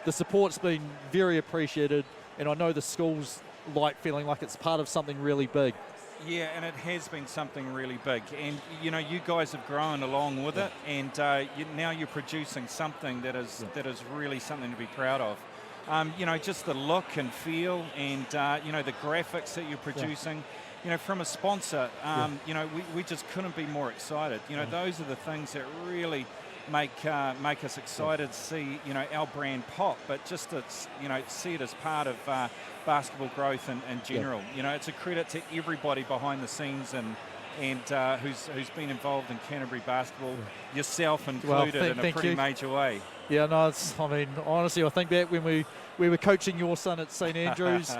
the support's been very appreciated, and I know the school's feeling like it's part of something really big. Yeah, and it has been something really big, and you guys have grown along with it, and now you're producing something that is really something to be proud of. Just the look and feel, and the graphics that you're producing. From a sponsor, we just couldn't be more excited. Those are the things that really make us excited to see our brand pop, but just to see it as part of basketball growth in general. It's a credit to everybody behind the scenes and who's been involved in Canterbury basketball, yourself included, in a pretty major way. Yeah, no, honestly, I think back when we were coaching your son at St Andrews,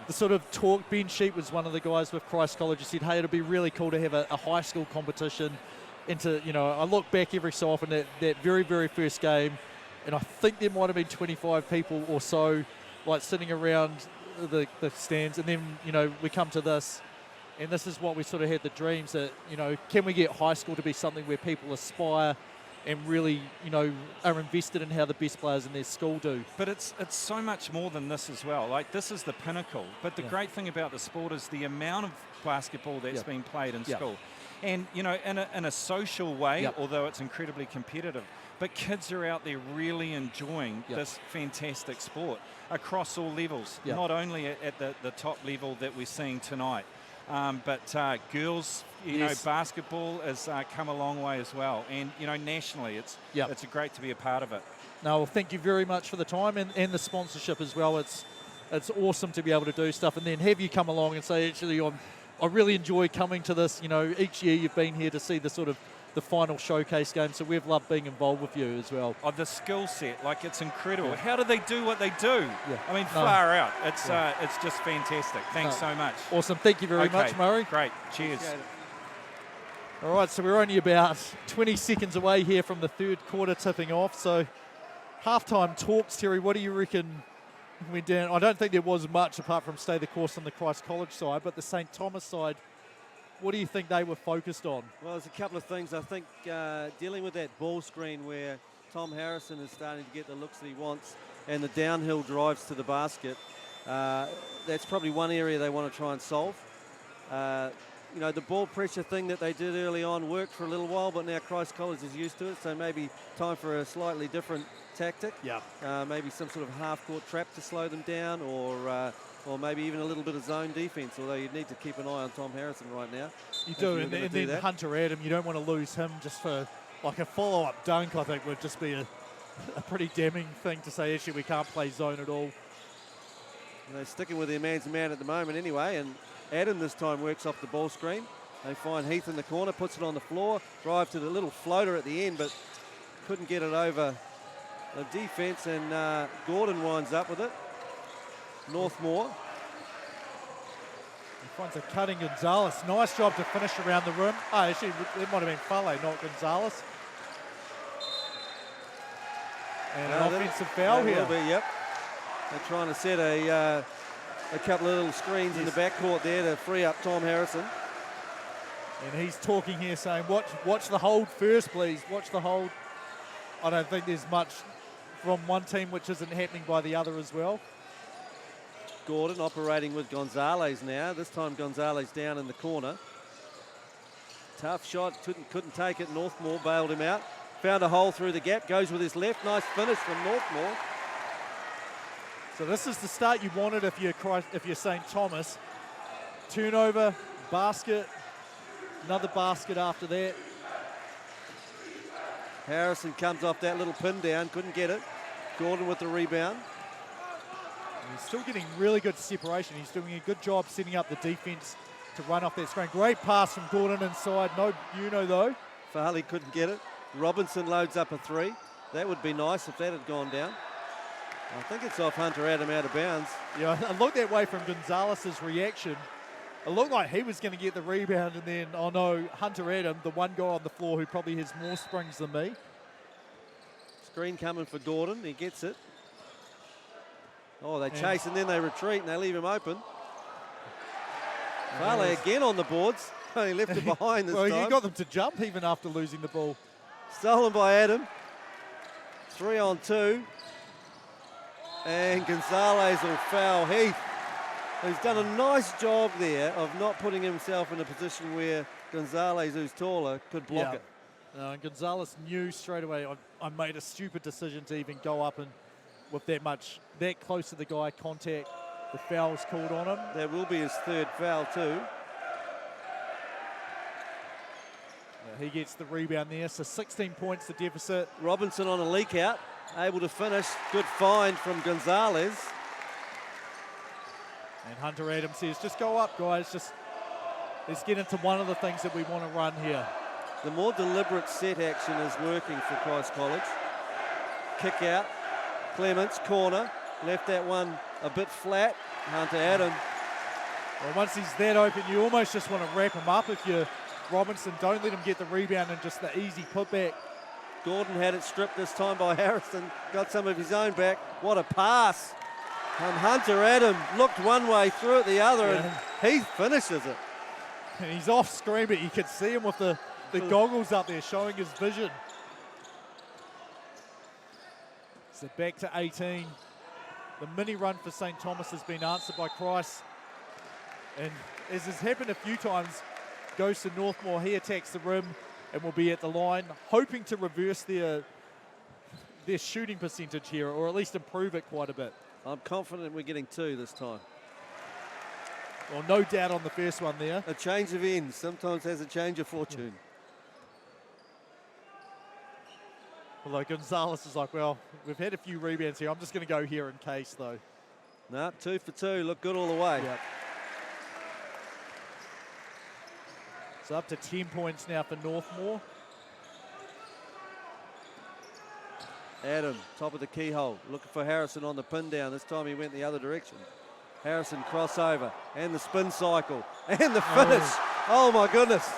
the sort of talk, Ben Sheep was one of the guys with Christ College, who said, hey, it'd be really cool to have a high school competition. I look back every so often at that very, very first game, and I think there might have been 25 people or so sitting around the stands, and then we come to this, and this is what we sort of had the dreams that can we get high school to be something where people aspire and really are invested in how the best players in their school do. But it's so much more than this as well. Like, this is the pinnacle, but the great thing about the sport is the amount of basketball that's being played in school. And, in a social way, although it's incredibly competitive, but kids are out there really enjoying this fantastic sport across all levels, not only at the top level that we're seeing tonight, but girls, basketball has come a long way as well. And, nationally, it's great to be a part of it. No, well, thank you very much for the time and the sponsorship as well. It's awesome to be able to do stuff, and then have you come along and say, actually, I really enjoy coming to this. Each year you've been here to see the final showcase game, so we've loved being involved with you as well. Oh, the skill set, it's incredible. How do they do what they do? I mean, far out. It's just fantastic. Thanks so much. Awesome. Thank you very much, Murray. Great. Cheers. All right, so we're only about 20 seconds away here from the third quarter tipping off. So halftime talks, Terry, what do you reckon went down? I don't think there was much apart from stay the course on the Christ College side, but the St Thomas side, what do you think they were focused on? Well, there's a couple of things. I think dealing with that ball screen where Tom Harrison is starting to get the looks that he wants, and the downhill drives to the basket, that's probably one area they want to try and solve. you know, the ball pressure thing that they did early on worked for a little while, but now Christ College is used to it, so maybe time for a slightly different tactic. Yeah. Maybe some sort of half-court trap to slow them down, or maybe even a little bit of zone defense, although you'd need to keep an eye on Tom Harrison right now. You do, and then Hunter Adam, you don't want to lose him just for like a follow-up dunk, I think would just be a pretty damning thing to say, actually, we can't play zone at all. And they're sticking with their man's man at the moment anyway, and Adam this time works off the ball screen. They find Heath in the corner, puts it on the floor, drive to the little floater at the end, but couldn't get it over the defense, and Gordon winds up with it. Northmore. He finds a cutting Gonzalez. Nice job to finish around the rim. Oh, actually, it might have been Fale, not Gonzalez. And an offensive foul here. Yep. They're trying to set a couple of little screens in the backcourt there to free up Tom Harrison. And he's talking here saying, watch the hold first, please. Watch the hold. I don't think there's much from one team which isn't happening by the other as well. Gordon operating with Gonzalez now. This time Gonzalez down in the corner. Tough shot, couldn't take it. Northmore bailed him out. Found a hole through the gap, goes with his left. Nice finish from Northmore. So this is the start you wanted if you're St. Thomas. Turnover, basket, another basket after that. Harrison comes off that little pin down, couldn't get it. Gordon with the rebound. He's still getting really good separation. He's doing a good job setting up the defense to run off that screen. Great pass from Gordon inside. No Uno though. Farley couldn't get it. Robinson loads up a three. That would be nice if that had gone down. I think it's off Hunter Adam out of bounds. Yeah, I looked that way from Gonzalez's reaction. It looked like he was going to get the rebound, and then, oh no, Hunter Adam, the one guy on the floor who probably has more springs than me. Screen coming for Gordon. He gets it. Oh, they chase and then they retreat and they leave him open. Farley again on the boards. He left it behind this time. Well, he got them to jump even after losing the ball. Stolen by Adam. 3 on 2. And Gonzalez will foul Heath, who's done a nice job there of not putting himself in a position where Gonzalez, who's taller, could block it. Gonzalez knew straight away, I made a stupid decision to even go up and with that close to the guy, contact. The foul's called on him. That will be his third foul too. He gets the rebound there, so 16 points the deficit. Robinson on a leak out, able to finish. Good find from Gonzalez. And Hunter Adams says, just go up, guys. Let's get into one of the things that we want to run here. The more deliberate set action is working for Christ College. Kick out. Clements, corner. Left that one a bit flat. Hunter Adam. Well, once he's that open, you almost just want to wrap him up if you're Robinson. Don't let him get the rebound and just the easy putback. Gordon had it stripped this time by Harrison. Got some of his own back. What a pass. Hunter Adam looked one way, threw it the other, and he finishes it. And he's off screen, but you can see him with the goggles up there showing his vision. So back to 18. The mini run for St. Thomas has been answered by Christ. And as has happened a few times, goes to Northmore. He attacks the rim and will be at the line, hoping to reverse their shooting percentage here, or at least improve it quite a bit. I'm confident we're getting 2 this time. Well, no doubt on the first one there. A change of ends sometimes has a change of fortune. Although Gonzalez is like, well, we've had a few rebounds here. I'm just going to go here in case, though. No, 2 for 2. Look good all the way. Yep. So up to 10 points now for Northmore. Adam, top of the keyhole, looking for Harrison on the pin down. This time he went the other direction. Harrison crossover, and the spin cycle, and the finish. Oh my goodness.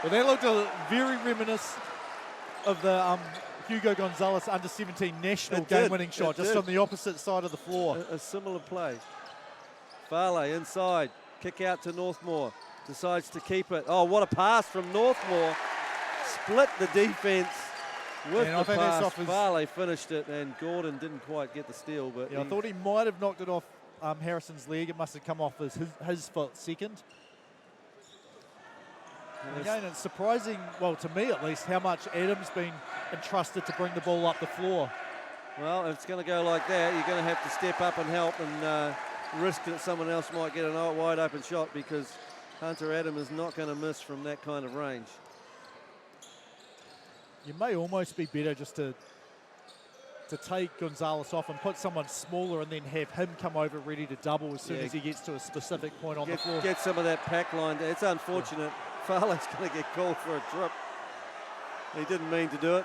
Well, that looked very reminiscent of the Hugo Gonzalez under-17 national game-winning shot, just on the opposite side of the floor. A similar play. Farley inside, kick out to Northmore, decides to keep it. Oh, what a pass from Northmore. Split the defense with the pass. Farley finished it, and Gordon didn't quite get the steal. But I thought he might have knocked it off Harrison's leg. It must have come off his foot second. And again, it's surprising, well, to me at least, how much Adam's been entrusted to bring the ball up the floor. Well, if it's going to go like that, you're going to have to step up and help and risk that someone else might get a wide open shot, because Hunter Adam is not going to miss from that kind of range. You may almost be better just to take Gonzalez off and put someone smaller and then have him come over ready to double as soon as he gets to a specific point on the floor. Get some of that pack line. It's unfortunate. Farley's going to get called for a trip. He didn't mean to do it.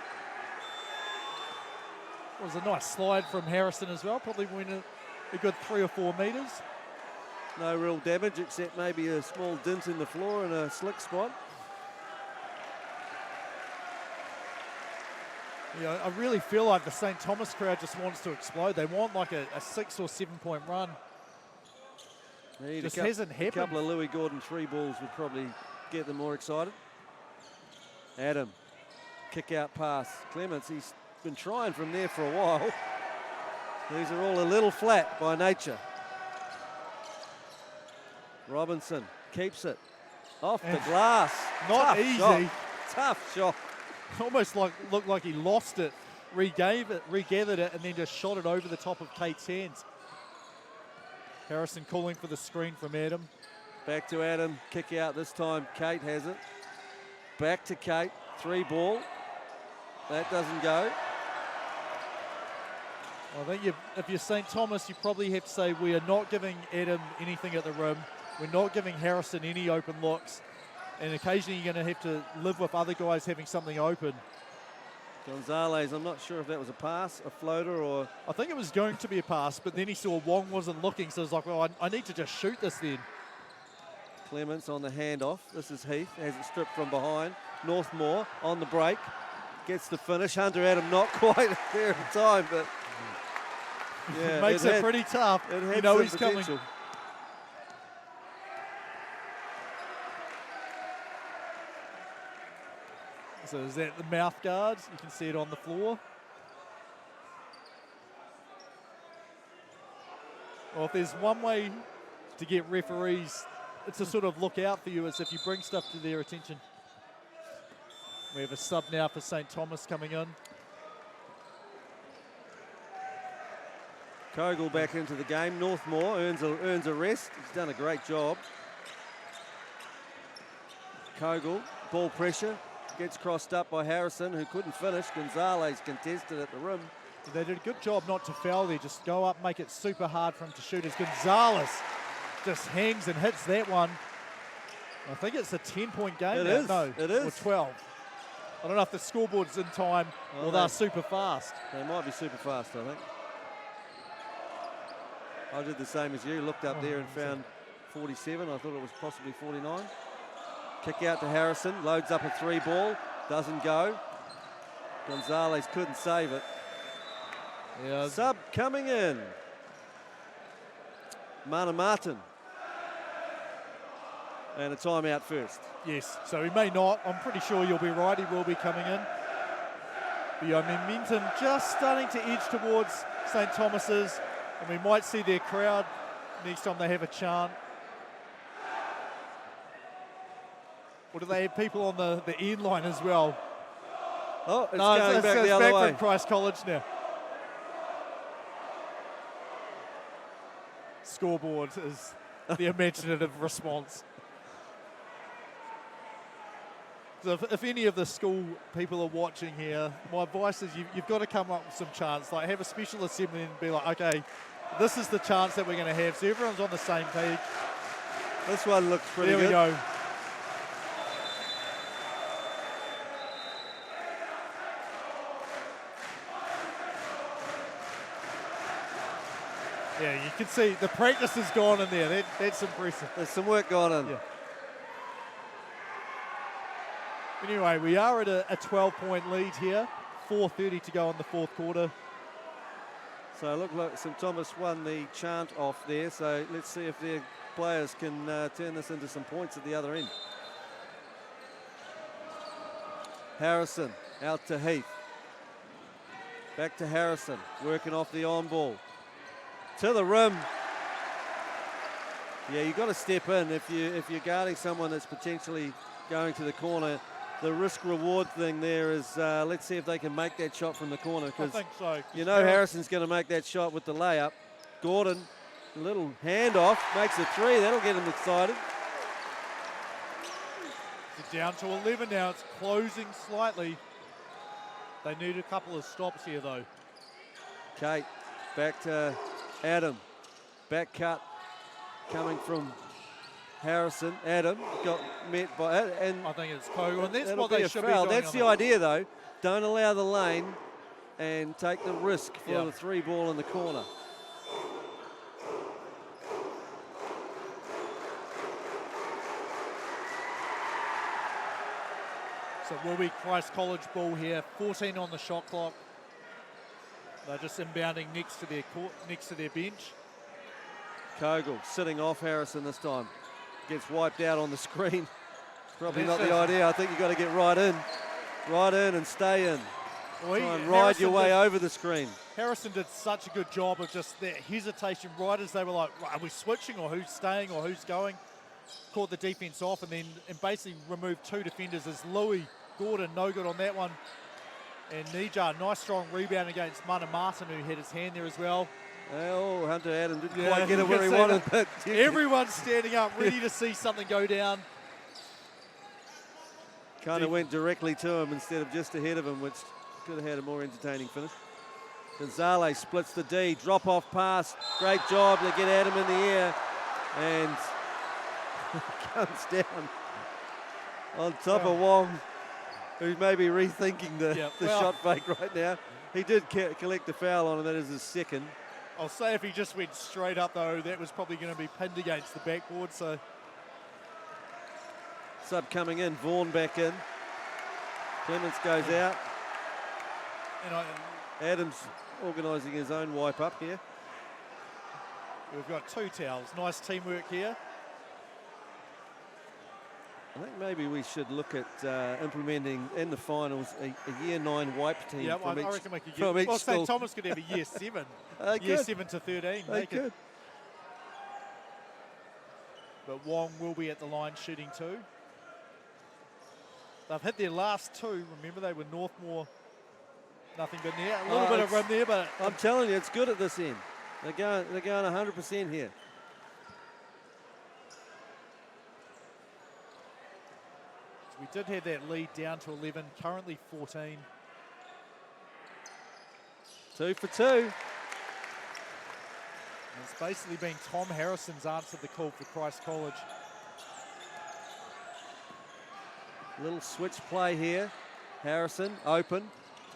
It was a nice slide from Harrison as well. Probably went a good 3 or 4 metres. No real damage except maybe a small dent in the floor and a slick spot. Yeah, I really feel like the St. Thomas crowd just wants to explode. They want like a 6 or 7 point run. Just hasn't happened. A couple of Louis Gordon 3 balls would probably get them more excited. Adam, kick out pass. Clements, he's been trying from there for a while. These are all a little flat by nature. Robinson keeps it off the glass. Not Tough easy. Shot. Tough shot. Almost looked like he lost it, regathered it, and then just shot it over the top of Kate's hands. Harrison calling for the screen from Adam. Back to Adam, kick out this time. Kate has it. Back to Kate, 3 ball. That doesn't go. I think if you're St. Thomas, you probably have to say we are not giving Adam anything at the rim. We're not giving Harrison any open looks. And occasionally you're going to have to live with other guys having something open. Gonzalez, I'm not sure if that was a pass, a floater, or... I think it was going to be a pass, but then he saw Wong wasn't looking, so he was like, well, I need to just shoot this then. Clements on the handoff. This is Heath, has it stripped from behind. Northmore on the break, gets the finish. Hunter Adam not quite there in time, but... yeah, Makes it pretty tough. You know he's coming. So is that the mouth guard? You can see it on the floor. Well, if there's one way to get referees to sort of look out for you, is if you bring stuff to their attention. We have a sub now for St. Thomas coming in. Kogel back into the game. Northmore earns a rest. He's done a great job. Kogel, ball pressure. Gets crossed up by Harrison, who couldn't finish. Gonzalez contested at the rim. They did a good job not to foul there. Just go up, make it super hard for him to shoot. As Gonzalez just hangs and hits that one. I think it's a 10-point game. It is. No, it is. Or 12. I don't know if the scoreboard's in time or they're super fast. They might be super fast, I think. I did the same as you. Looked up there and found 47. I thought it was possibly 49. Kick out to Harrison, loads up a 3 ball, doesn't go. Gonzalez couldn't save it. Yeah. Sub coming in. Mana Martin. And a timeout first. Yes, so he may not. I'm pretty sure you'll be right. He will be coming in. But yeah, momentum just starting to edge towards St. Thomas's. And we might see their crowd next time they have a chant. Or do they have people on the end line as well? Oh, it's going back the other way. From Christ College now. Scoreboard is the imaginative response. So if any of the school people are watching here, my advice is you've got to come up with some chants. Like have a special assembly and be like, okay, this is the chants that we're going to have. So everyone's on the same page. This one looks pretty good. There we go. Yeah, you can see the practice has gone in there. That's impressive. There's some work going on. Yeah. Anyway, we are at a 12-point lead here. 4:30 to go in the 4th quarter. So look like St. Thomas won the chant off there. So let's see if their players can turn this into some points at the other end. Harrison out to Heath. Back to Harrison, working off the on ball. To the rim. Yeah, you've got to step in if you're guarding someone that's potentially going to the corner. The risk-reward thing there is let's see if they can make that shot from the corner, I because think so. you know Harrison's going to make that shot with the layup. Gordon, a little handoff, makes a three. That'll get him excited. They're down to 11 now. It's closing slightly. They need a couple of stops here, though. Kate, back to Adam. Back cut coming from Harrison. Adam got met by it, and I think it's Kogo, and that's that'll what be they a should foul. be doing. That's the idea, though. Don't allow the lane and take the risk for the three ball in the corner. So it will be Christ College ball here. 14 on the shot clock. They're just inbounding next to their court, next to their bench. Kogel sitting off Harrison this time. Gets wiped out on the screen. Probably not the idea. I think you've got to get right in and stay in. Well, try and ride your way over the screen. Harrison did such a good job of just that hesitation right as they were like, are we switching, or who's staying, or who's going? Caught the defense off and then basically removed two defenders as Louis Gordon, no good on that one. And Nijar, nice strong rebound against Mana Martin, who had his hand there as well. Oh, Hunter Adam didn't quite get it where he wanted. But everyone's standing up, ready to see something go down. Kind of went directly to him instead of just ahead of him, which could have had a more entertaining finish. Gonzalez splits the D, drop-off pass. Great job to get Adam in the air. And comes down on top of Wong, who's maybe rethinking the shot fake right now. He did collect the foul on him. That is his second. I'll say if he just went straight up, though, that was probably going to be pinned against the backboard. So sub coming in, Vaughan back in. Clements goes out. And Adams organising his own wipe up here. We've got two towels. Nice teamwork here. I think maybe we should look at implementing in the finals a year 9 wipe team from each, I reckon we could from each well, school. St. Thomas could have a year 7. Year 7 to 13. They could. But Wong will be at the line shooting 2. They've hit their last 2. Remember, they were Northmore. Nothing but net. A little bit of run there, but I'm telling you, it's good at this end. They're going 100% here. We did have that lead down to 11, currently 14. 2 for 2. And it's basically been Tom Harrison's answered the call for Christ College. Little switch play here. Harrison, open,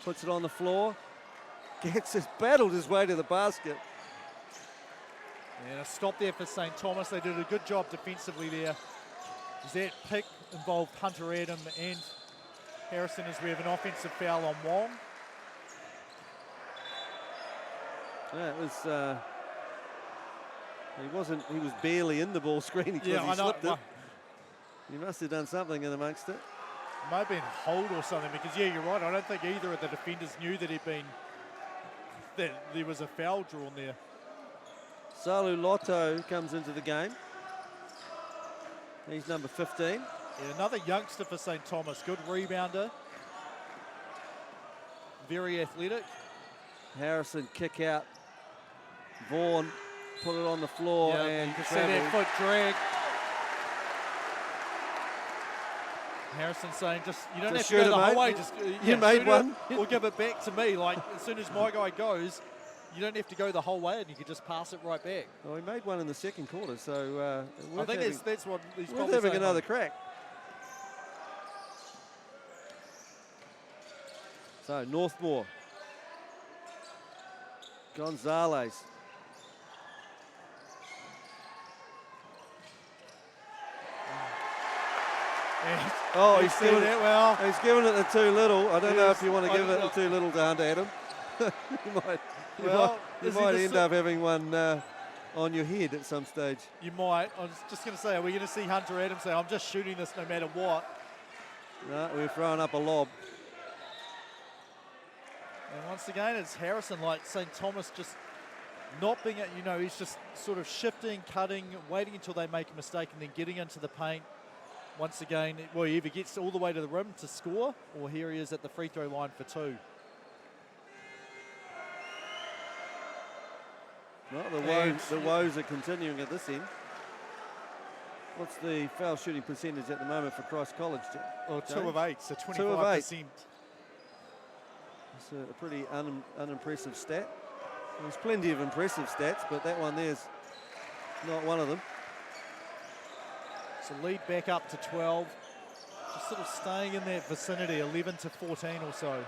puts it on the floor. Battled his way to the basket. And a stop there for St. Thomas. They did a good job defensively there. That pick involved Hunter Adam and Harrison, as we have an offensive foul on Wong. Yeah, it was, he was barely in the ball screen because he slipped it. He must have done something in amongst it. Might have been hold or something, because you're right, I don't think either of the defenders knew that that there was a foul drawn there. Salu Lotto comes into the game. He's number 15. Yeah, another youngster for St. Thomas. Good rebounder. Very athletic. Harrison kick out. Vaughan put it on the floor and you can see that foot drag. Harrison saying, you don't have to go the whole way. Just you made one. Or give it back to me. Like, as soon as my guy goes, you don't have to go the whole way, and you can just pass it right back. Well, he made one in the second quarter, so I think that's what he's probably worth having saying. another crack. So Northmore, Gonzalez. Oh, he's giving it well. He's giving it the too little. I don't know if you want to give it the too little to Hunter Adam. you might end up having one on your head at some stage. You might. I was just going to say, are we going to see Hunter Adam say, I'm just shooting this no matter what? No, we're throwing up a lob. And once again, it's Harrison, like St. Thomas, just not being, he's just sort of shifting, cutting, waiting until they make a mistake and then getting into the paint. once again, well, he either gets all the way to the rim to score, or here he is at the free throw line for 2. Well, the woes are continuing at this end. What's the foul shooting percentage at the moment for Christ College? Well, 2 of 8, so 25%. 2 of 8. It's a pretty unimpressive stat. There's plenty of impressive stats, but that one there's not one of them. So lead back up to 12. Just sort of staying in that vicinity, 11 to 14 or so.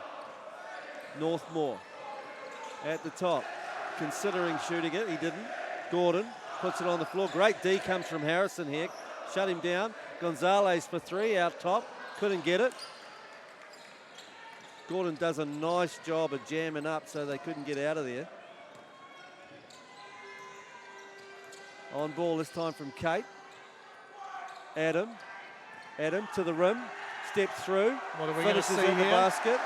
Northmore at the top, considering shooting it. He didn't. Gordon puts it on the floor. Great D comes from Harrison here. Shut him down. Gonzalez for 3 out top. Couldn't get it. Gordon does a nice job of jamming up so they couldn't get out of there. On ball this time from Kate. Adam to the rim. Steps through. What are we finishes going to see in the here? basket.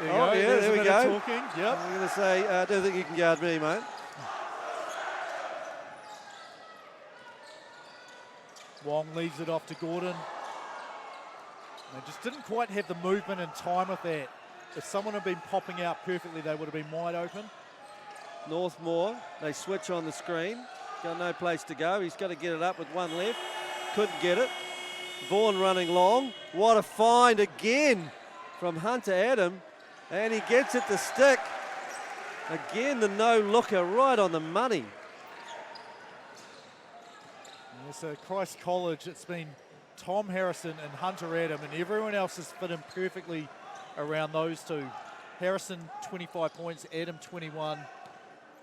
There you go. Yeah, there we go. Talking. Yep. I'm going to say, I don't think you can guard me, mate. Wong leaves it off to Gordon. They just didn't quite have the movement and time with that. If someone had been popping out perfectly, they would have been wide open. Northmore, they switch on the screen. Got no place to go. He's got to get it up with 1 left. Couldn't get it. Vaughan running long. What a find again from Hunter Adam. And he gets it to stick. Again, the no-looker right on the money. Yeah, so Christ College, it's been Tom Harrison and Hunter Adam, and everyone else has fit in perfectly around those two. Harrison, 25 points, Adam, 21,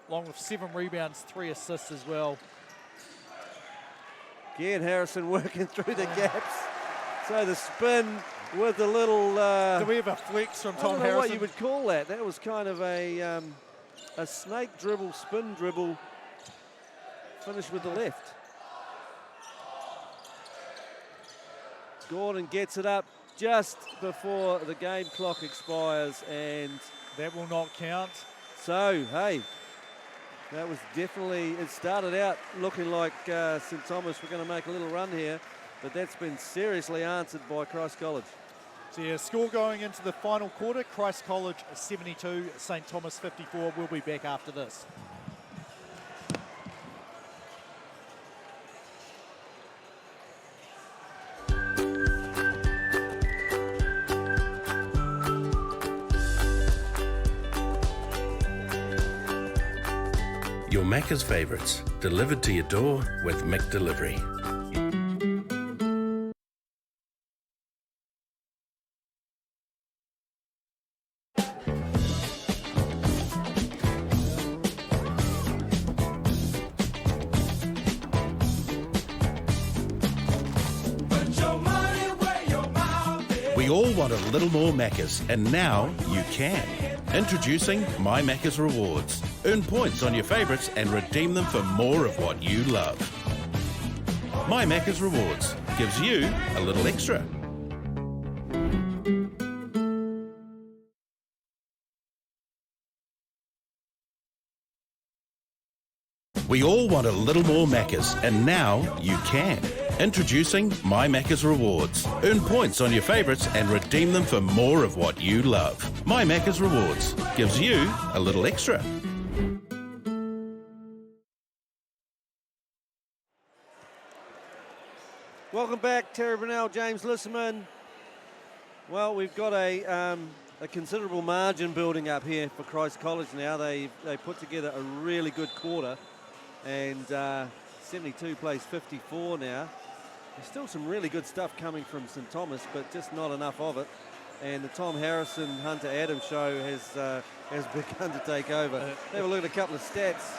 along with 7 rebounds, 3 assists as well. Again, Harrison working through the gaps. So the spin with a little... Do we have a flex from I Tom don't know Harrison? what you would call that. That was kind of a snake dribble, spin dribble, finish with the left. Gordon gets it up just before the game clock expires, and that will not count. So, hey, that was definitely, it started out looking like St Thomas were going to make a little run here, but that's been seriously answered by Christ College. So yeah, score going into the final quarter, Christ College 72, St Thomas 54. We'll be back after this. Your Macca's favourites, delivered to your door with Mick Delivery. We all want a little more Macca's, and now you can. Introducing My Macca's Rewards. Earn points on your favourites and redeem them for more of what you love. My Macca's Rewards gives you a little extra. We all want a little more Macca's, and now you can. Introducing My Macca's Rewards. Earn points on your favourites and redeem them for more of what you love. My Macca's Rewards gives you a little extra. Welcome back, Terry Brunel, James Lisserman. Well, we've got a considerable margin building up here for Christ College now. They put together a really good quarter, and 72 plays 54 now. There's still some really good stuff coming from St Thomas, but just not enough of it. And the Tom Harrison, Hunter Adams show has begun to take over. Have a look at a couple of stats.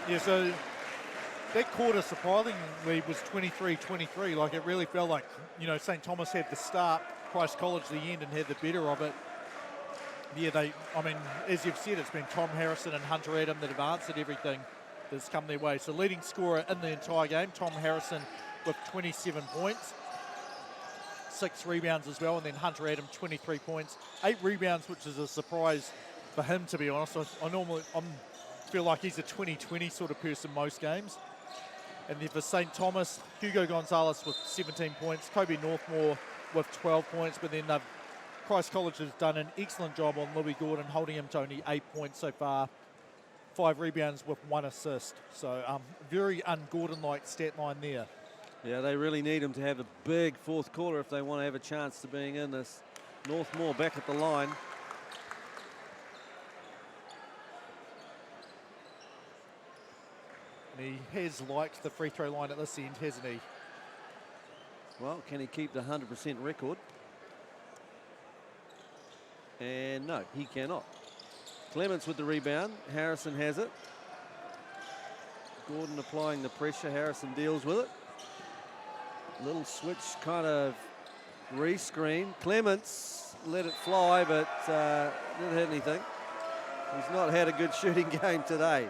Yeah, so that quarter surprisingly was 23-23. Like, it really felt like, you know, St Thomas had the start, Christ College the end, and had the better of it. Yeah, I mean, as you've said, it's been Tom Harrison and Hunter Adam that have answered everything that's come their way. So leading scorer in the entire game, Tom Harrison with 27 points. 6 rebounds as well, and then Hunter Adam 23 points, 8 rebounds, which is a surprise for him, to be honest. I feel like he's a 20-20 sort of person most games. And then for St. Thomas, Hugo Gonzalez with 17 points, Kobe Northmore with 12 points, but then Christ College has done an excellent job on Louis Gordon, holding him to only 8 points so far, 5 rebounds with 1 assist. So very un-Gordon-like stat line there. Yeah, they really need him to have a big fourth quarter if they want to have a chance to being in this. Northmore back at the line. And he has liked the free throw line at this end, hasn't he? Well, can he keep the 100% record? And no, he cannot. Clements with the rebound. Harrison has it. Gordon applying the pressure. Harrison deals with it. Little switch kind of re-screen. Clements let it fly, but didn't hit anything. He's not had a good shooting game today.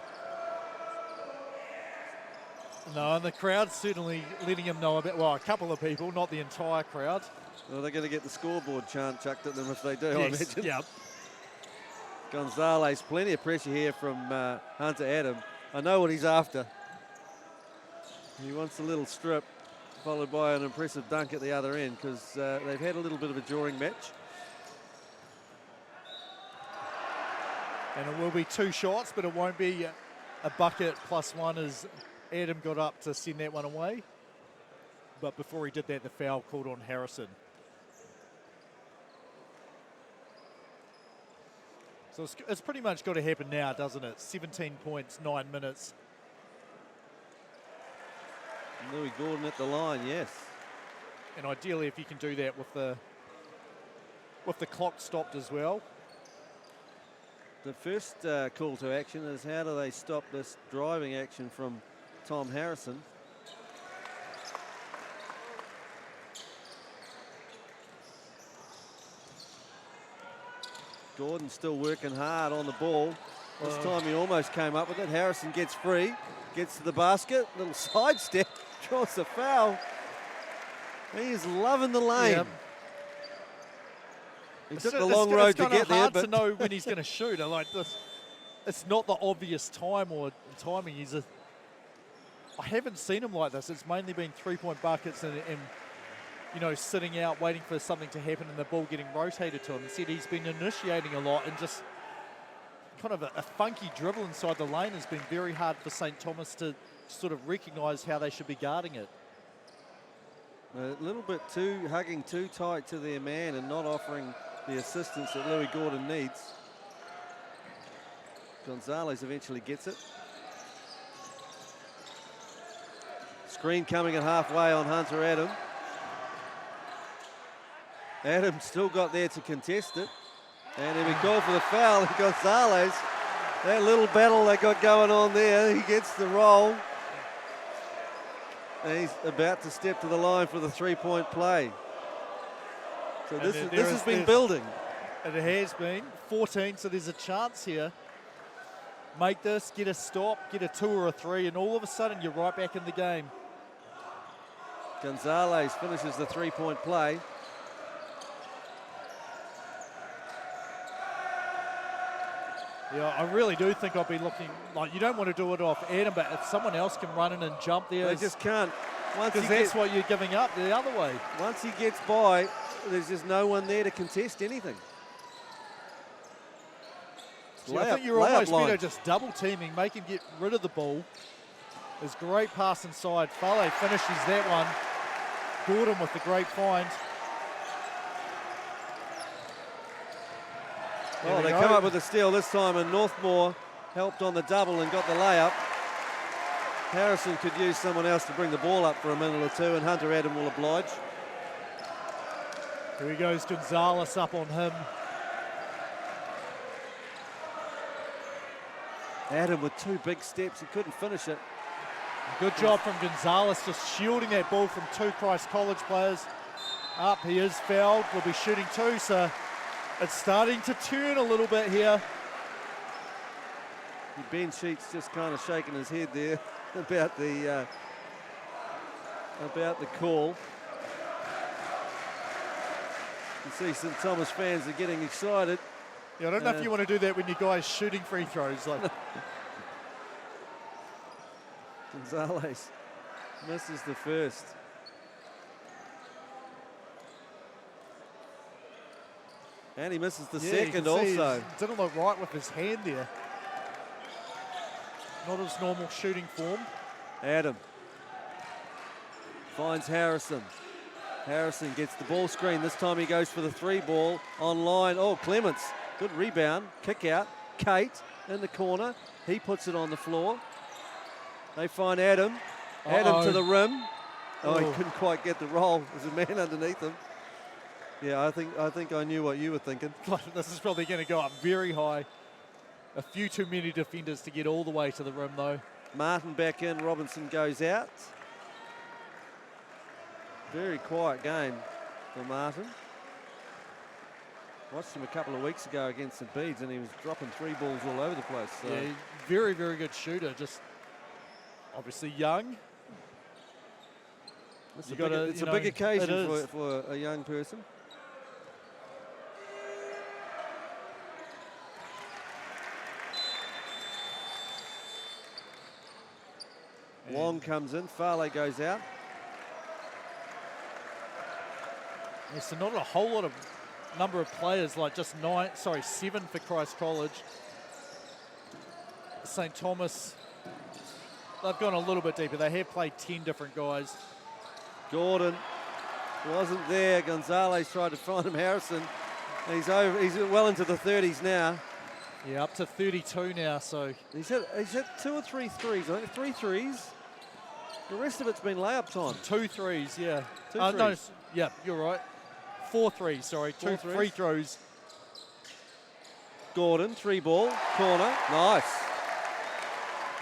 No, and the crowd's certainly letting him know a bit. Well, a couple of people, not the entire crowd. Well, they're going to get the scoreboard chant chucked at them if they do, Yes, I imagine. yep. Gonzalez, plenty of pressure here from Hunter Adam. I know what he's after. He wants a little strip, followed by an impressive dunk at the other end, because they've had a little bit of a drawing match. And it will be 2 shots, but it won't be a bucket plus 1 as Adam got up to send that one away. But before he did that, the foul called on Harrison. So it's pretty much got to happen now, doesn't it? 17 points, 9 minutes. Louis Gordon at the line, yes. And ideally, if you can do that with the clock stopped as well. The first call to action is how do they stop this driving action from Tom Harrison? Gordon still working hard on the ball. This time he almost came up with it. Harrison gets free, gets to the basket, little sidestep, draws the foul. He's loving the lane. Yep. He took the long road to get there, It's but hard to know when he's going to shoot. Like this, it's not the obvious time or timing. I haven't seen him like this. It's mainly been 3-point buckets and you know, sitting out waiting for something to happen and the ball getting rotated to him. Instead, he's been initiating a lot and just kind of a funky dribble inside the lane has been very hard for St. Thomas to sort of recognise how they should be guarding it. a little bit hugging too tight to their man and not offering the assistance that Louis Gordon needs. Gonzalez eventually gets it. Screen coming at halfway on Hunter Adam. Adam still got there to contest it. And he'll be called for the foul. And Gonzalez, that little battle they got going on there, he gets the roll. And he's about to step to the line for the 3-point play. So this has been building. And it has been. 14, so there's a chance here. Make this, get a stop, get a 2 or a 3, and all of a sudden you're right back in the game. Gonzalez finishes the 3-point play. Yeah, I really do think I'll be looking, like, you don't want to do it off Adam, but if someone else can run in and jump there. They just can't. Because that's what you're giving up the other way. Once he gets by, there's just no one there to contest anything. See, I think you're almost better just double teaming, make him get rid of the ball. There's great pass inside. Fale finishes that one. Gordon with the great find. Oh, they come up with a steal this time, and Northmore helped on the double and got the layup. Harrison could use someone else to bring the ball up for a minute or two, and Hunter Adam will oblige. Here he goes, Gonzalez up on him. Adam with 2 big steps, he couldn't finish it. Good job from Gonzalez, just shielding that ball from 2 Christ College players. Up, he is fouled, will be shooting 2, so it's starting to turn a little bit here. Ben Sheets just kind of shaking his head there about the call. You see St. Thomas fans are getting excited. Yeah, I don't know if you want to do that when you guys shooting free throws. Like Gonzalez Misses the first. And he misses the second also. Didn't look right with his hand there. Not his normal shooting form. Adam finds Harrison. Harrison gets the ball screen. This time he goes for the 3-ball on line. Oh, Clements, good rebound, kick out. Kate in the corner. He puts it on the floor. They find Adam. Adam to the rim. Oh, he couldn't quite get the roll. There's a man underneath him. Yeah, I think I knew what you were thinking. This is probably going to go up very high. A few too many defenders to get all the way to the rim, though. Martin back in. Robinson goes out. Very quiet game for Martin. Watched him a couple of weeks ago against St Bede's, and he was dropping 3 balls all over the place. So. Yeah, very, very good shooter. Just obviously young. It's a big occasion for a young person. Wong comes in, Farley goes out. Yeah, so not a whole lot of number of players, like just 7 for Christ College. St Thomas, they've gone a little bit deeper. They have played 10 different guys. Gordon wasn't there. Gonzalez tried to find him. Harrison, he's over. He's well into the 30s now. Yeah, up to 32 now. So he's hit 2 or 3 threes. I think 3 threes. The rest of it's been layup time. 2 threes, yeah. 2 threes. No, yeah, you're right. 4 threes, sorry. 2 free throws. Gordon, 3-ball, corner, nice.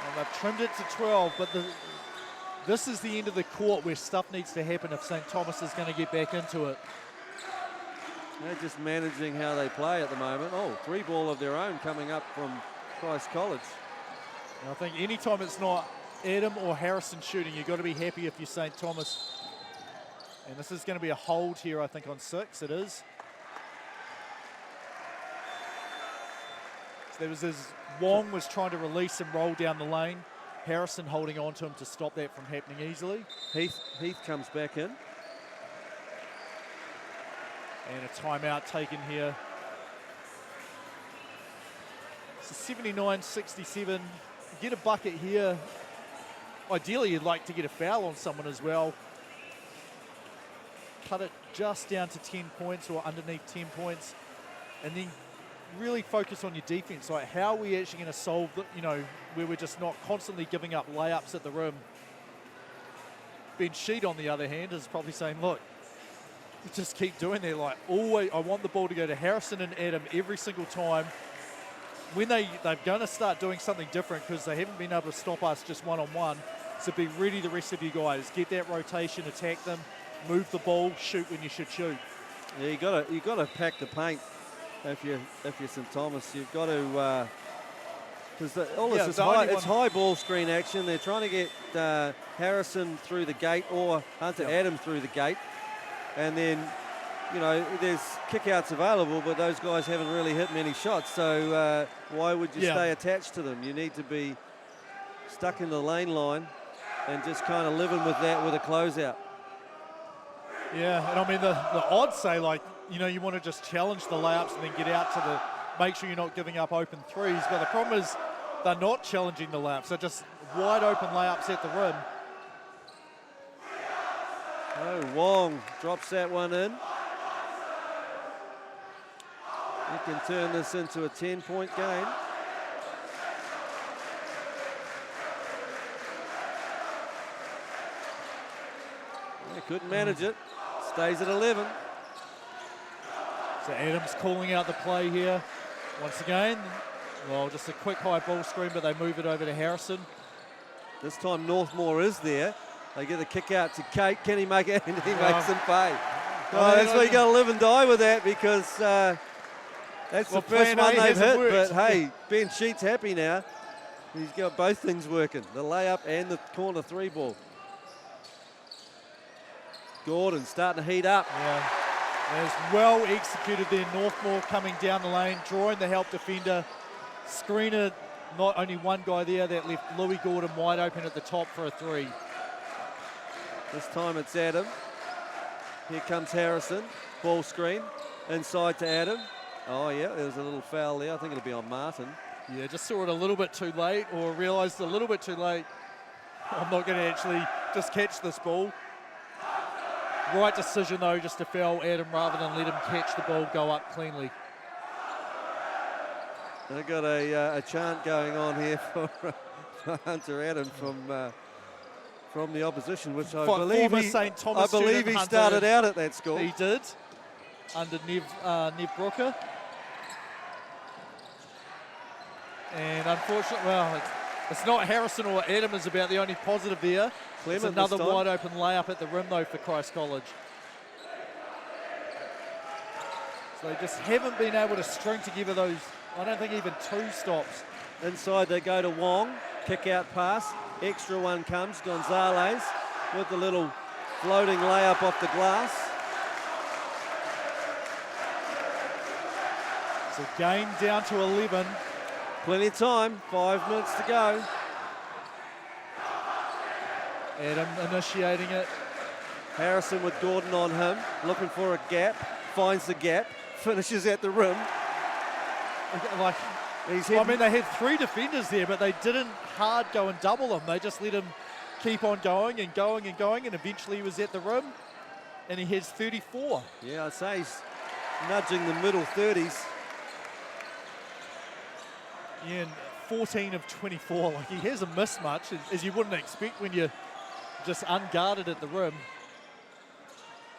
And they've trimmed it to 12, but this is the end of the court where stuff needs to happen if St Thomas is going to get back into it. They're just managing how they play at the moment. Oh, 3-ball of their own coming up from Christ College. And I think any time it's not Adam or Harrison shooting, you've got to be happy if you're St Thomas. And this is going to be a hold here, I think, on 6. It is. So there was Wong was trying to release and roll down the lane. Harrison holding on to him to stop that from happening easily. Heath comes back in. And a timeout taken here. So 79-67. Get a bucket here. Ideally, you'd like to get a foul on someone as well. Cut it just down to 10 points or underneath 10 points. And then really focus on your defense. Like, how are we actually going to solve, where we're just not constantly giving up layups at the rim? Ben Sheet, on the other hand, is probably saying, look, just keep doing that. Like, always, I want the ball to go to Harrison and Adam every single time. When they're going to start doing something different because they haven't been able to stop us just one-on-one. So be ready, the rest of you guys. Get that rotation, attack them, move the ball, shoot when you should shoot. Yeah, you got to pack the paint if you're St Thomas. You've got to because all this is high ball screen action. They're trying to get Harrison through the gate or Hunter Adam through the gate, and then there's kickouts available, but those guys haven't really hit many shots. So why would you stay attached to them? You need to be stuck in the lane line and just kind of living with that with a closeout. Yeah, and I mean the odds say, like, you want to just challenge the layups and then get out to make sure you're not giving up open threes. But the problem is they're not challenging the layups. They're just wide open layups at the rim. Oh, Wong drops that one in. You can turn this into a 10-point game. They couldn't manage it. Stays at 11. So Adams calling out the play here. Once again, well, just a quick high ball screen, but they move it over to Harrison. This time Northmore is there. They get the kick out to Kate. Can he make it? And he makes them pay. That's why you got to live and die with that, because that's the first one they've hit. But hey, Ben Sheet's happy now. He's got both things working, the layup and the corner 3-ball. Gordon starting to heat up. Yeah, as well executed there. Northmore coming down the lane, drawing the help defender. Screener, not only one guy there, that left Louis Gordon wide open at the top for a 3. This time it's Adam. Here comes Harrison. Ball screen. Inside to Adam. Oh, yeah, there's a little foul there. I think it'll be on Martin. Yeah, just saw it a little bit too late, or realised a little bit too late. I'm not going to actually just catch this ball. Right decision, though, just to foul Adam rather than let him catch the ball, go up cleanly. They've got a chant going on here for Hunter Adam from the opposition, which I believe St. Thomas he started out at that school. He did, under Nev Brooker. And unfortunately, well, it's not Harrison or Adam is about the only positive there. It's another wide open layup at the rim, though, for Christ College. So they just haven't been able to string together those, I don't think even 2 stops. Inside they go to Wong, kick out pass, extra one comes, Gonzalez with the little floating layup off the glass. So game down to 11. Plenty of time, 5 minutes to go. Adam initiating it. Harrison with Gordon on him, looking for a gap, finds the gap, finishes at the rim. Like, I mean, they had 3 defenders there, but they didn't hard go and double him. They just let him keep on going and going and going, and eventually he was at the rim, and he has 34. Yeah, I'd say he's nudging the middle 30s. Yeah, and 14 of 24. Like, he hasn't missed much, as you wouldn't expect when you're just unguarded at the rim.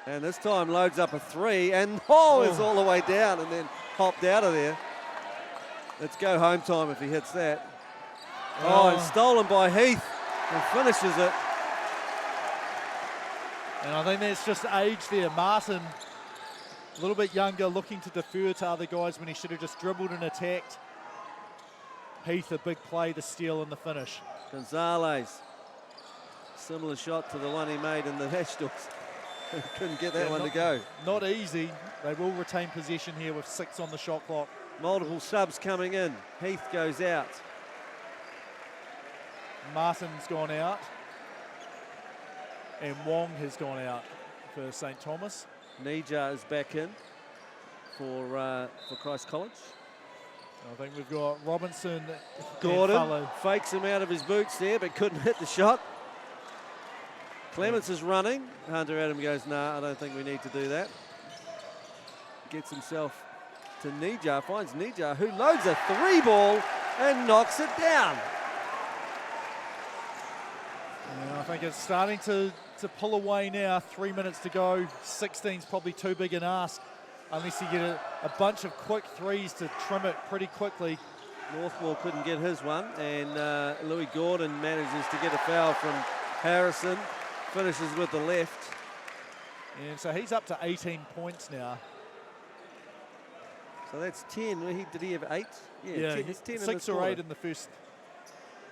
And this time loads up a 3, and is all the way down and then hopped out of there. Let's go home time if he hits that. And stolen by Heath and finishes it. And I think that's just age there. Martin, a little bit younger, looking to defer to other guys when he should have just dribbled and attacked. Heath, a big play, the steal and the finish. Gonzalez, similar shot to the one he made in the Nationals. Couldn't get that one to go. Not easy. They will retain possession here with 6 on the shot clock. Multiple subs coming in. Heath goes out. Martin's gone out. And Wong has gone out for St. Thomas. Nija is back in for Christ College. I think we've got Robinson. Gordon fakes him out of his boots there, but couldn't hit the shot. Clements is running. Hunter Adam goes, nah, I don't think we need to do that. Gets himself to Nija, finds Nija, who loads a 3 ball and knocks it down. Yeah, I think it's starting to pull away now. 3 minutes to go. 16's probably too big an ask, unless you get a bunch of quick 3s to trim it pretty quickly. Northmore couldn't get his one, and Louis Gordon manages to get a foul from Harrison. Finishes with the left. And so he's up to 18 points now. So that's 10. Did he have 8? Yeah, 10, 10 6 or 8 in the first.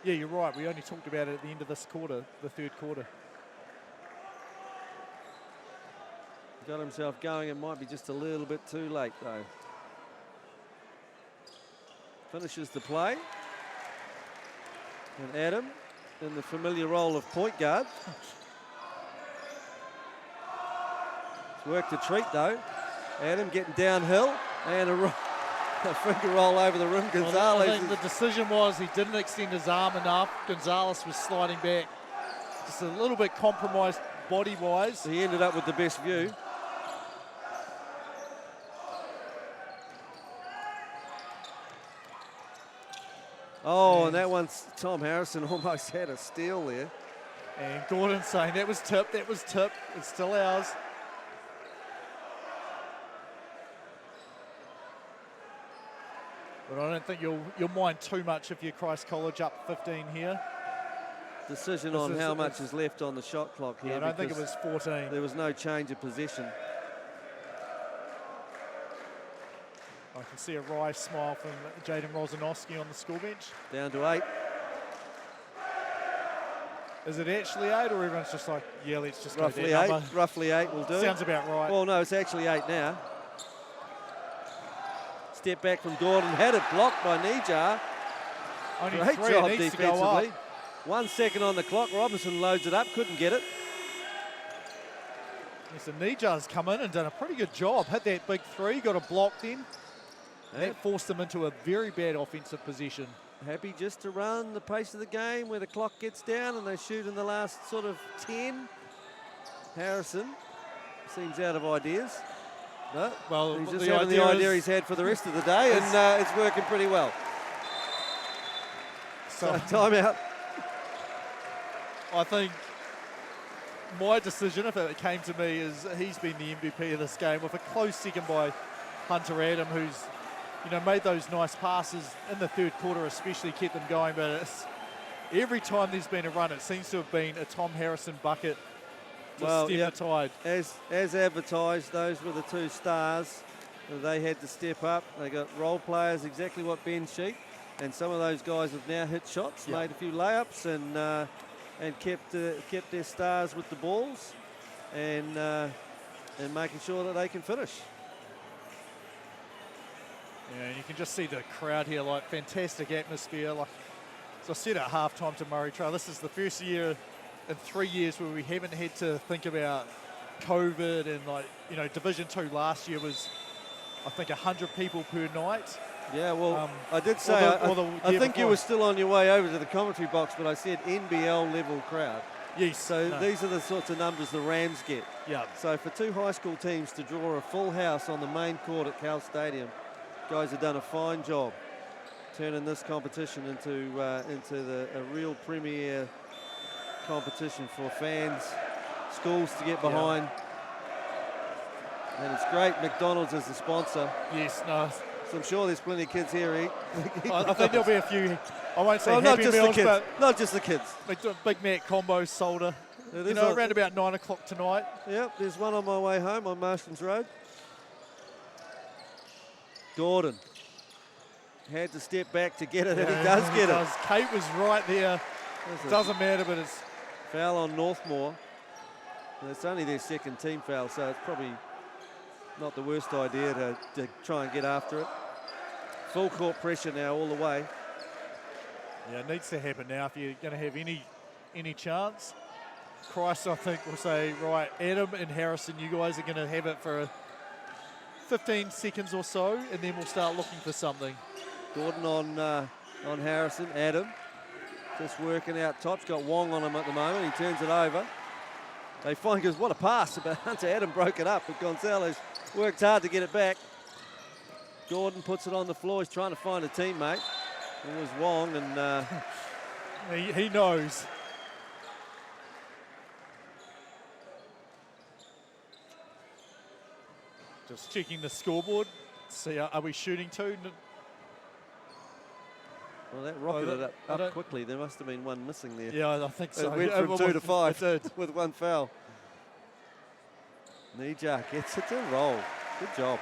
Yeah, you're right. We only talked about it at the end of this quarter, the third quarter. Got himself going. It might be just a little bit too late, though. Finishes the play. And Adam in the familiar role of point guard. It's worked a treat, though. Adam getting downhill and a finger roll over the rim. Gonzalez. I think the decision was he didn't extend his arm enough. Gonzalez was sliding back. Just a little bit compromised body-wise. He ended up with the best view. And that one's Tom Harrison almost had a steal there. And Gordon saying that was tipped, it's still ours. But I don't think you'll mind too much if you're Christ College up 15 here. Decision on how much is left on the shot clock here. Yeah, I don't think it was 14. There was no change of possession. I can see a wry smile from Jaden Rosanowski on the school bench. Down to 8. Is it actually 8, or everyone's just like, yeah, let's just roughly go that 8. number? Roughly 8 will do. Sounds about right. Well, no, it's actually 8 now. Step back from Gordon, had it blocked by Nija. Only Great 3 job needs to go up. defensively. 1 second on the clock. Robinson loads it up, couldn't get it. Yes, and Nijar's come in and done a pretty good job. Hit that big three, got a block then. And that forced them into a very bad offensive position. Happy just to run the pace of the game where the clock gets down and they shoot in the last sort of 10. Harrison seems out of ideas. No, well, he's just having the idea he's had for the rest of the day, and it's working pretty well. So timeout. I think my decision, if it came to me, is he's been the MVP of this game with a close second by Hunter Adam, who's made those nice passes in the third quarter, especially kept them going. But every time there's been a run, it seems to have been a Tom Harrison bucket to stem the tide. As advertised, those were the two stars. They had to step up. They got role players, exactly what Ben Sheep, and some of those guys have now hit shots, made a few layups, and kept their stars with the balls, and making sure that they can finish. Yeah, and you can just see the crowd here, like fantastic atmosphere. Like, as I said at halftime to Murray Trail, this is the first year in 3 years where we haven't had to think about COVID, and Division 2 last year was, I think, 100 people per night. Yeah, well, I did say, I think you were still on your way over to the commentary box, but I said NBL level crowd. Yes. So these are the sorts of numbers the Rams get. Yeah. So for two high school teams to draw a full house on the main court at Cal Stadium, guys have done a fine job turning this competition into a real premier competition for fans, schools to get behind. And it's great McDonald's as the sponsor. Yes, no. So I'm sure there's plenty of kids here eat. I think there'll be a few, I won't say not Happy just Meals, the kids. but Not just the kids. Big Mac combos sold around about 9 o'clock tonight. Yep, there's one on my way home on Marshlands Road. Gordon had to step back to get it, and he does get it. Kate was right there. Doesn't matter, but it's foul on Northmore. And it's only their second team foul, so it's probably not the worst idea to try and get after it. Full court pressure now all the way. Yeah, it needs to happen now if you're going to have any chance. Christ, I think, will say, right, Adam and Harrison, you guys are going to have it for 15 seconds or so, and then we'll start looking for something. Gordon on Harrison. Adam just working out top's got Wong on him at the moment. He turns it over. They find, goes, what a pass. But Hunter Adam broke it up, but Gonzalez worked hard to get it back. Gordon puts it on the floor. He's trying to find a teammate. It was Wong, and he knows. Just checking the scoreboard. See, are we shooting two? Well, that rocketed up quickly. There must have been one missing there. Yeah, I think so. It went from 2 to 5 with one foul. Nijar gets it to roll. Good job.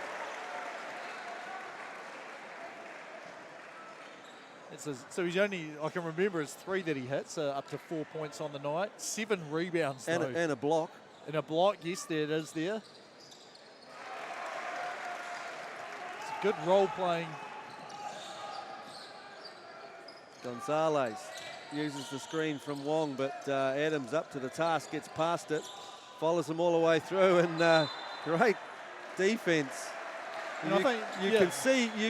So he's only, I can remember, it's 3 that he hits, up to 4 points on the night. 7 rebounds, though. And a block. And a block, yes, there it is there. It's a good role playing. Gonzalez uses the screen from Wong, but Adams up to the task, gets past it, follows them all the way through, and great defense. You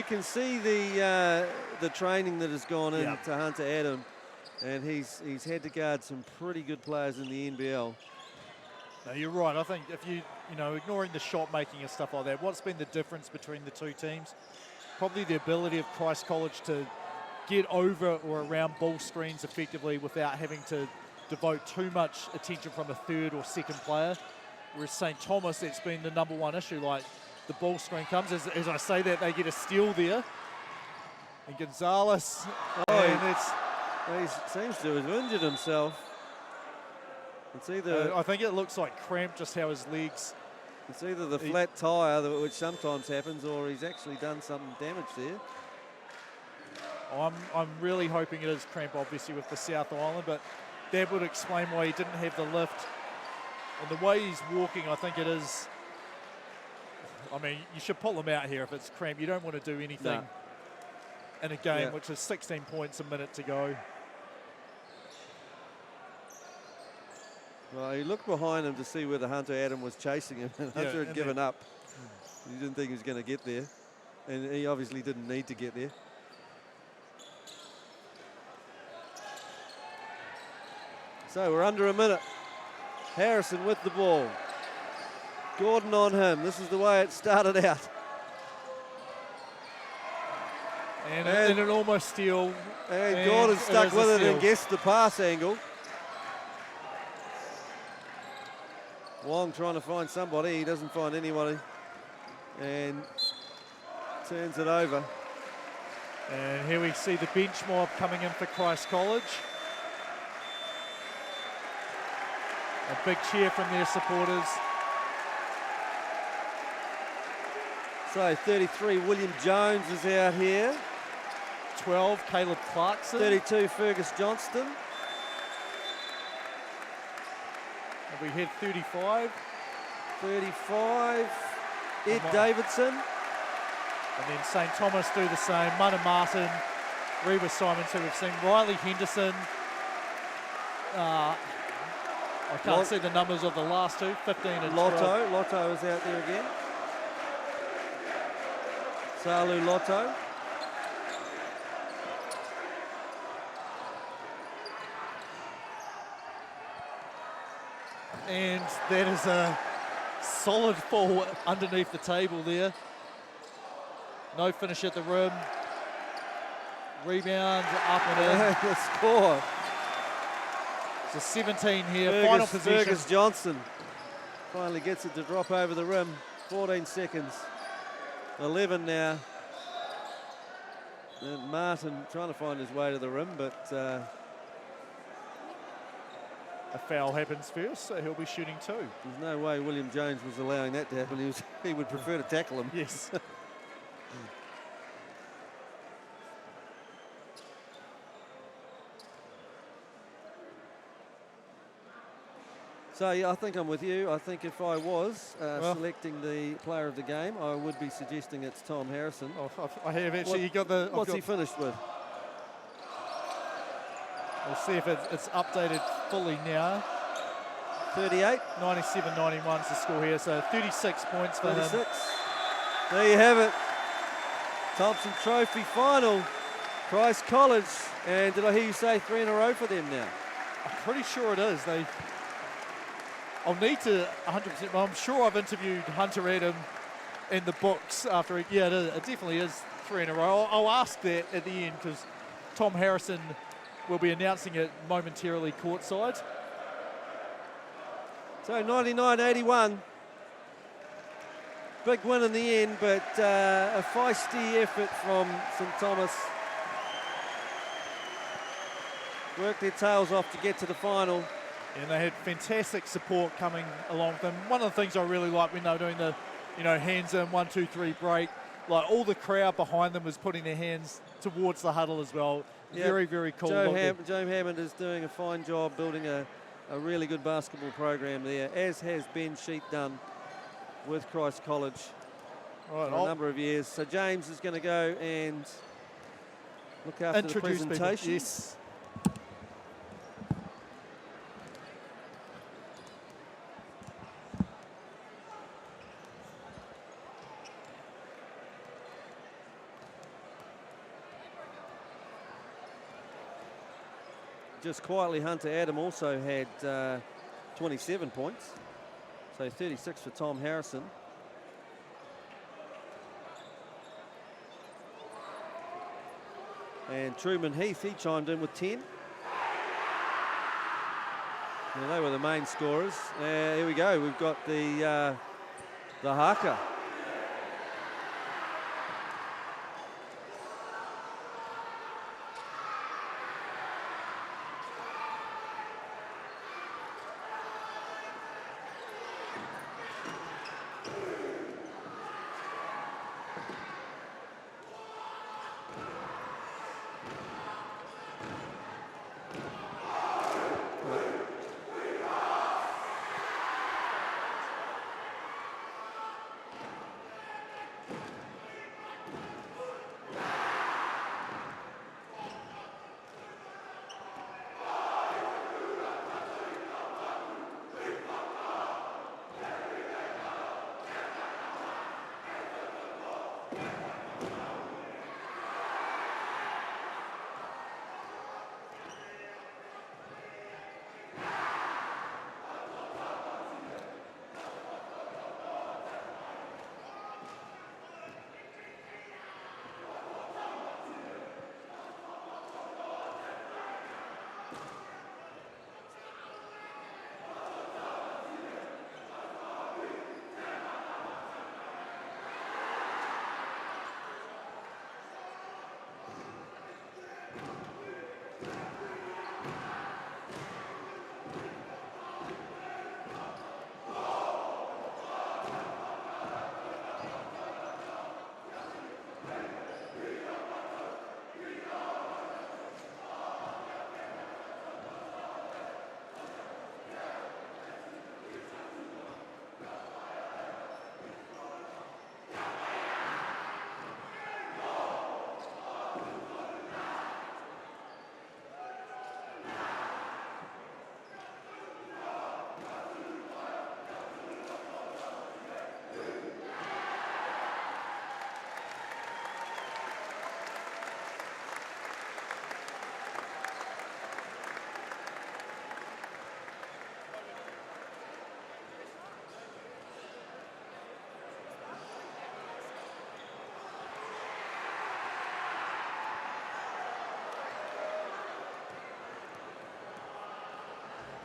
can see the training that has gone into Hunter Adam, and he's had to guard some pretty good players in the NBL. No, you're right. I think if you ignoring the shot making and stuff like that, what's been the difference between the two teams? Probably the ability of Christ College to get over or around ball screens effectively without having to devote too much attention from a third or second player. Whereas St. Thomas, it's been the number one issue. Like, the ball screen comes, as I say that, they get a steal there. And Gonzalez, he seems to have injured himself. It's either I think it looks like cramped, just how his legs. It's either the flat tire, which sometimes happens, or he's actually done some damage there. I'm really hoping it is cramp, obviously, with the South Island, but that would explain why he didn't have the lift. And the way he's walking, I think it is. I mean, you should pull him out here if it's cramp. You don't want to do anything in a game which is 16 points a minute to go. Well, he looked behind him to see whether Hunter Adam was chasing him, and Hunter had given up. He didn't think he was going to get there, and he obviously didn't need to get there. So we're under a minute. Harrison with the ball. Gordon on him. This is the way it started out. And an almost steal. And Gordon stuck with it and guessed the pass angle. Wong trying to find somebody. He doesn't find anybody. And turns it over. And here we see the bench mob coming in for Christ College. A big cheer from their supporters. So 33, William Jones is out here. 12, Caleb Clarkson. 32, Fergus Johnston. And we hit 35. 35, Ed Davidson. And then St. Thomas do the same. Mana Martin, Reba Simons, who we've seen. Riley Henderson. I can't see the numbers of the last two, 15 and 12. Lotto is out there again. Salu Lotto. And that is a solid fall underneath the table there. No finish at the rim. Rebound up and in. The score. So 17 here, final possession. Fergus Johnson finally gets it to drop over the rim. 14 seconds. 11 now. And Martin trying to find his way to the rim, but a foul happens first, so he'll be shooting two. There's no way William Jones was allowing that to happen. He would prefer to tackle him. Yes. So, yeah, I think I'm with you. I think if I was selecting the player of the game, I would be suggesting it's Tom Harrison. Oh, I have actually got the... What's he finished with? We'll see if it's updated fully now. 38. 97-91 is the score here, so 36 points for 36. him. There you have it. Thomson Trophy final. Christ College. And did I hear you say 3 in a row for them now? I'm pretty sure it is. I'll need to 100%, but I'm sure I've interviewed Hunter Adam in the books after it. Yeah, it definitely is 3 in a row. I'll ask that at the end because Tom Harrison will be announcing it momentarily courtside. So 99-81. Big win in the end, but a feisty effort from St Thomas. Worked their tails off to get to the final. And they had fantastic support coming along with them. One of the things I really liked when they were doing the, hands in, 1, 2, 3 break, like all the crowd behind them was putting their hands towards the huddle as well. Yep. Very, very cool. Joe Hammond is doing a fine job building a really good basketball program there, as has Ben Sheet done with Christ College for a number of years. So James is going to go and look after the presentation. People. Yes. Just quietly, Hunter Adam also had 27 points. So 36 for Tom Harrison. And Truman Heath, he chimed in with 10. Well, they were the main scorers. Here we go. We've got the haka.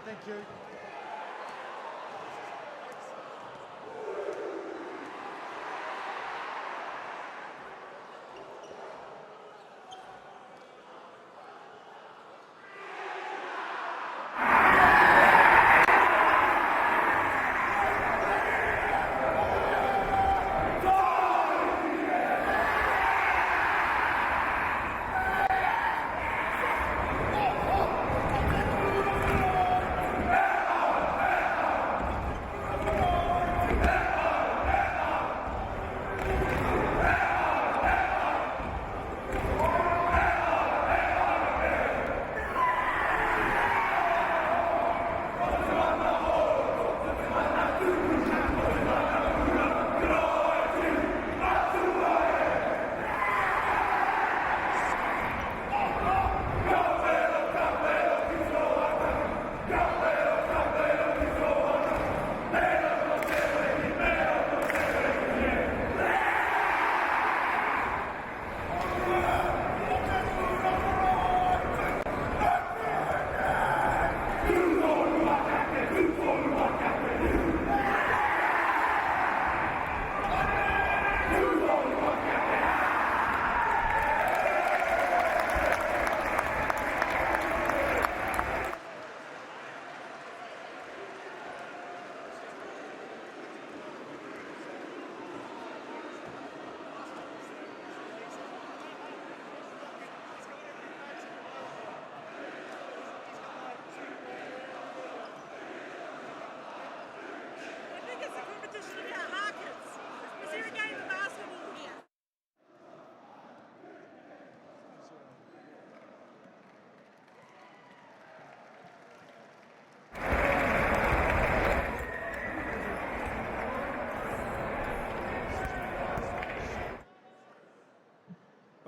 Thank you.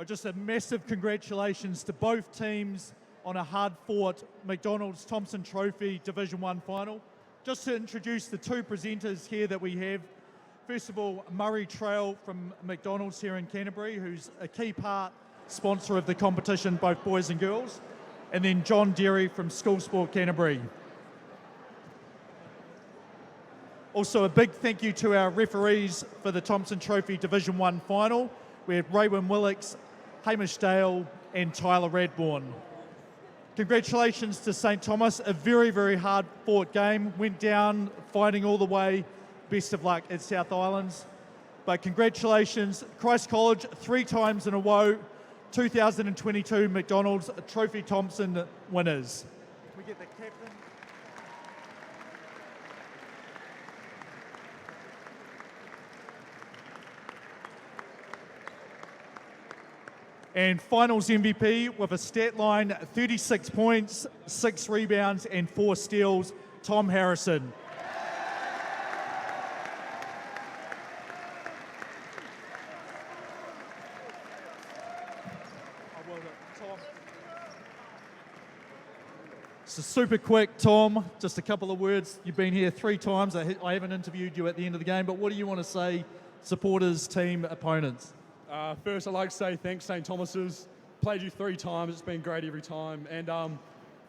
Just a massive congratulations to both teams on a hard-fought McDonald's Thomson Trophy Division 1 final. Just to introduce the two presenters here that we have. First of all, Murray Trail from McDonald's here in Canterbury, who's a key part sponsor of the competition, both boys and girls. And then John Derry from School Sport Canterbury. Also a big thank you to our referees for the Thomson Trophy Division 1 final. We have Raywin Willix, Hamish Dale and Tyler Radbourne. Congratulations to St Thomas, a very, very hard fought game. Went down fighting all the way. Best of luck at South Islands. But congratulations, Christ College, 3 times in a row, 2022 McDonald's Trophy Thomson winners. Can we get the captain? And finals MVP with a stat line, 36 points, 6 rebounds and 4 steals, Tom Harrison. So super quick, Tom, just a couple of words. You've been here 3 times. I haven't interviewed you at the end of the game, but what do you want to say, supporters, team, opponents? First, I'd like to say thanks, St Thomas's. Played you 3 times. It's been great every time. And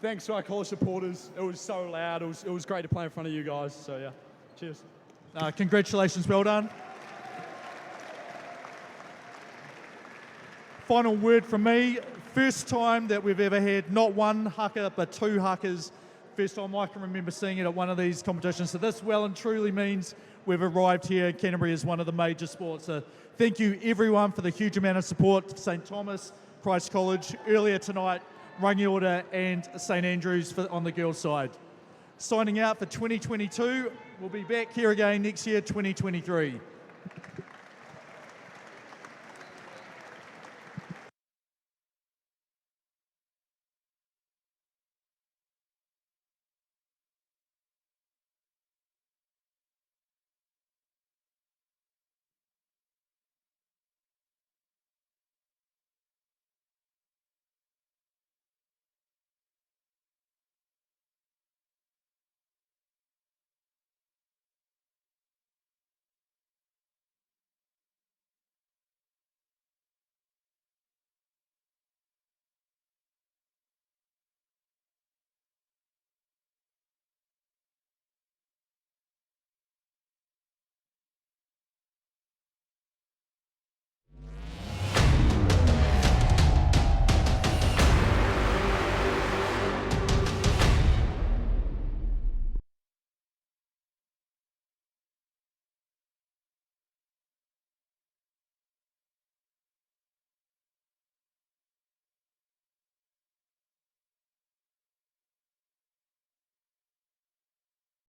thanks to our college supporters. It was so loud. It was great to play in front of you guys. So, yeah, cheers. Congratulations, well done. Final word from me. First time that we've ever had not 1 haka, but 2 hakas. First time I can remember seeing it at one of these competitions. So this well and truly means we've arrived here in Canterbury as one of the major sports. So thank you everyone for the huge amount of support. St Thomas, Christ College, earlier tonight, Rangiora and St Andrews on the girls' side. Signing out for 2022. We'll be back here again next year, 2023.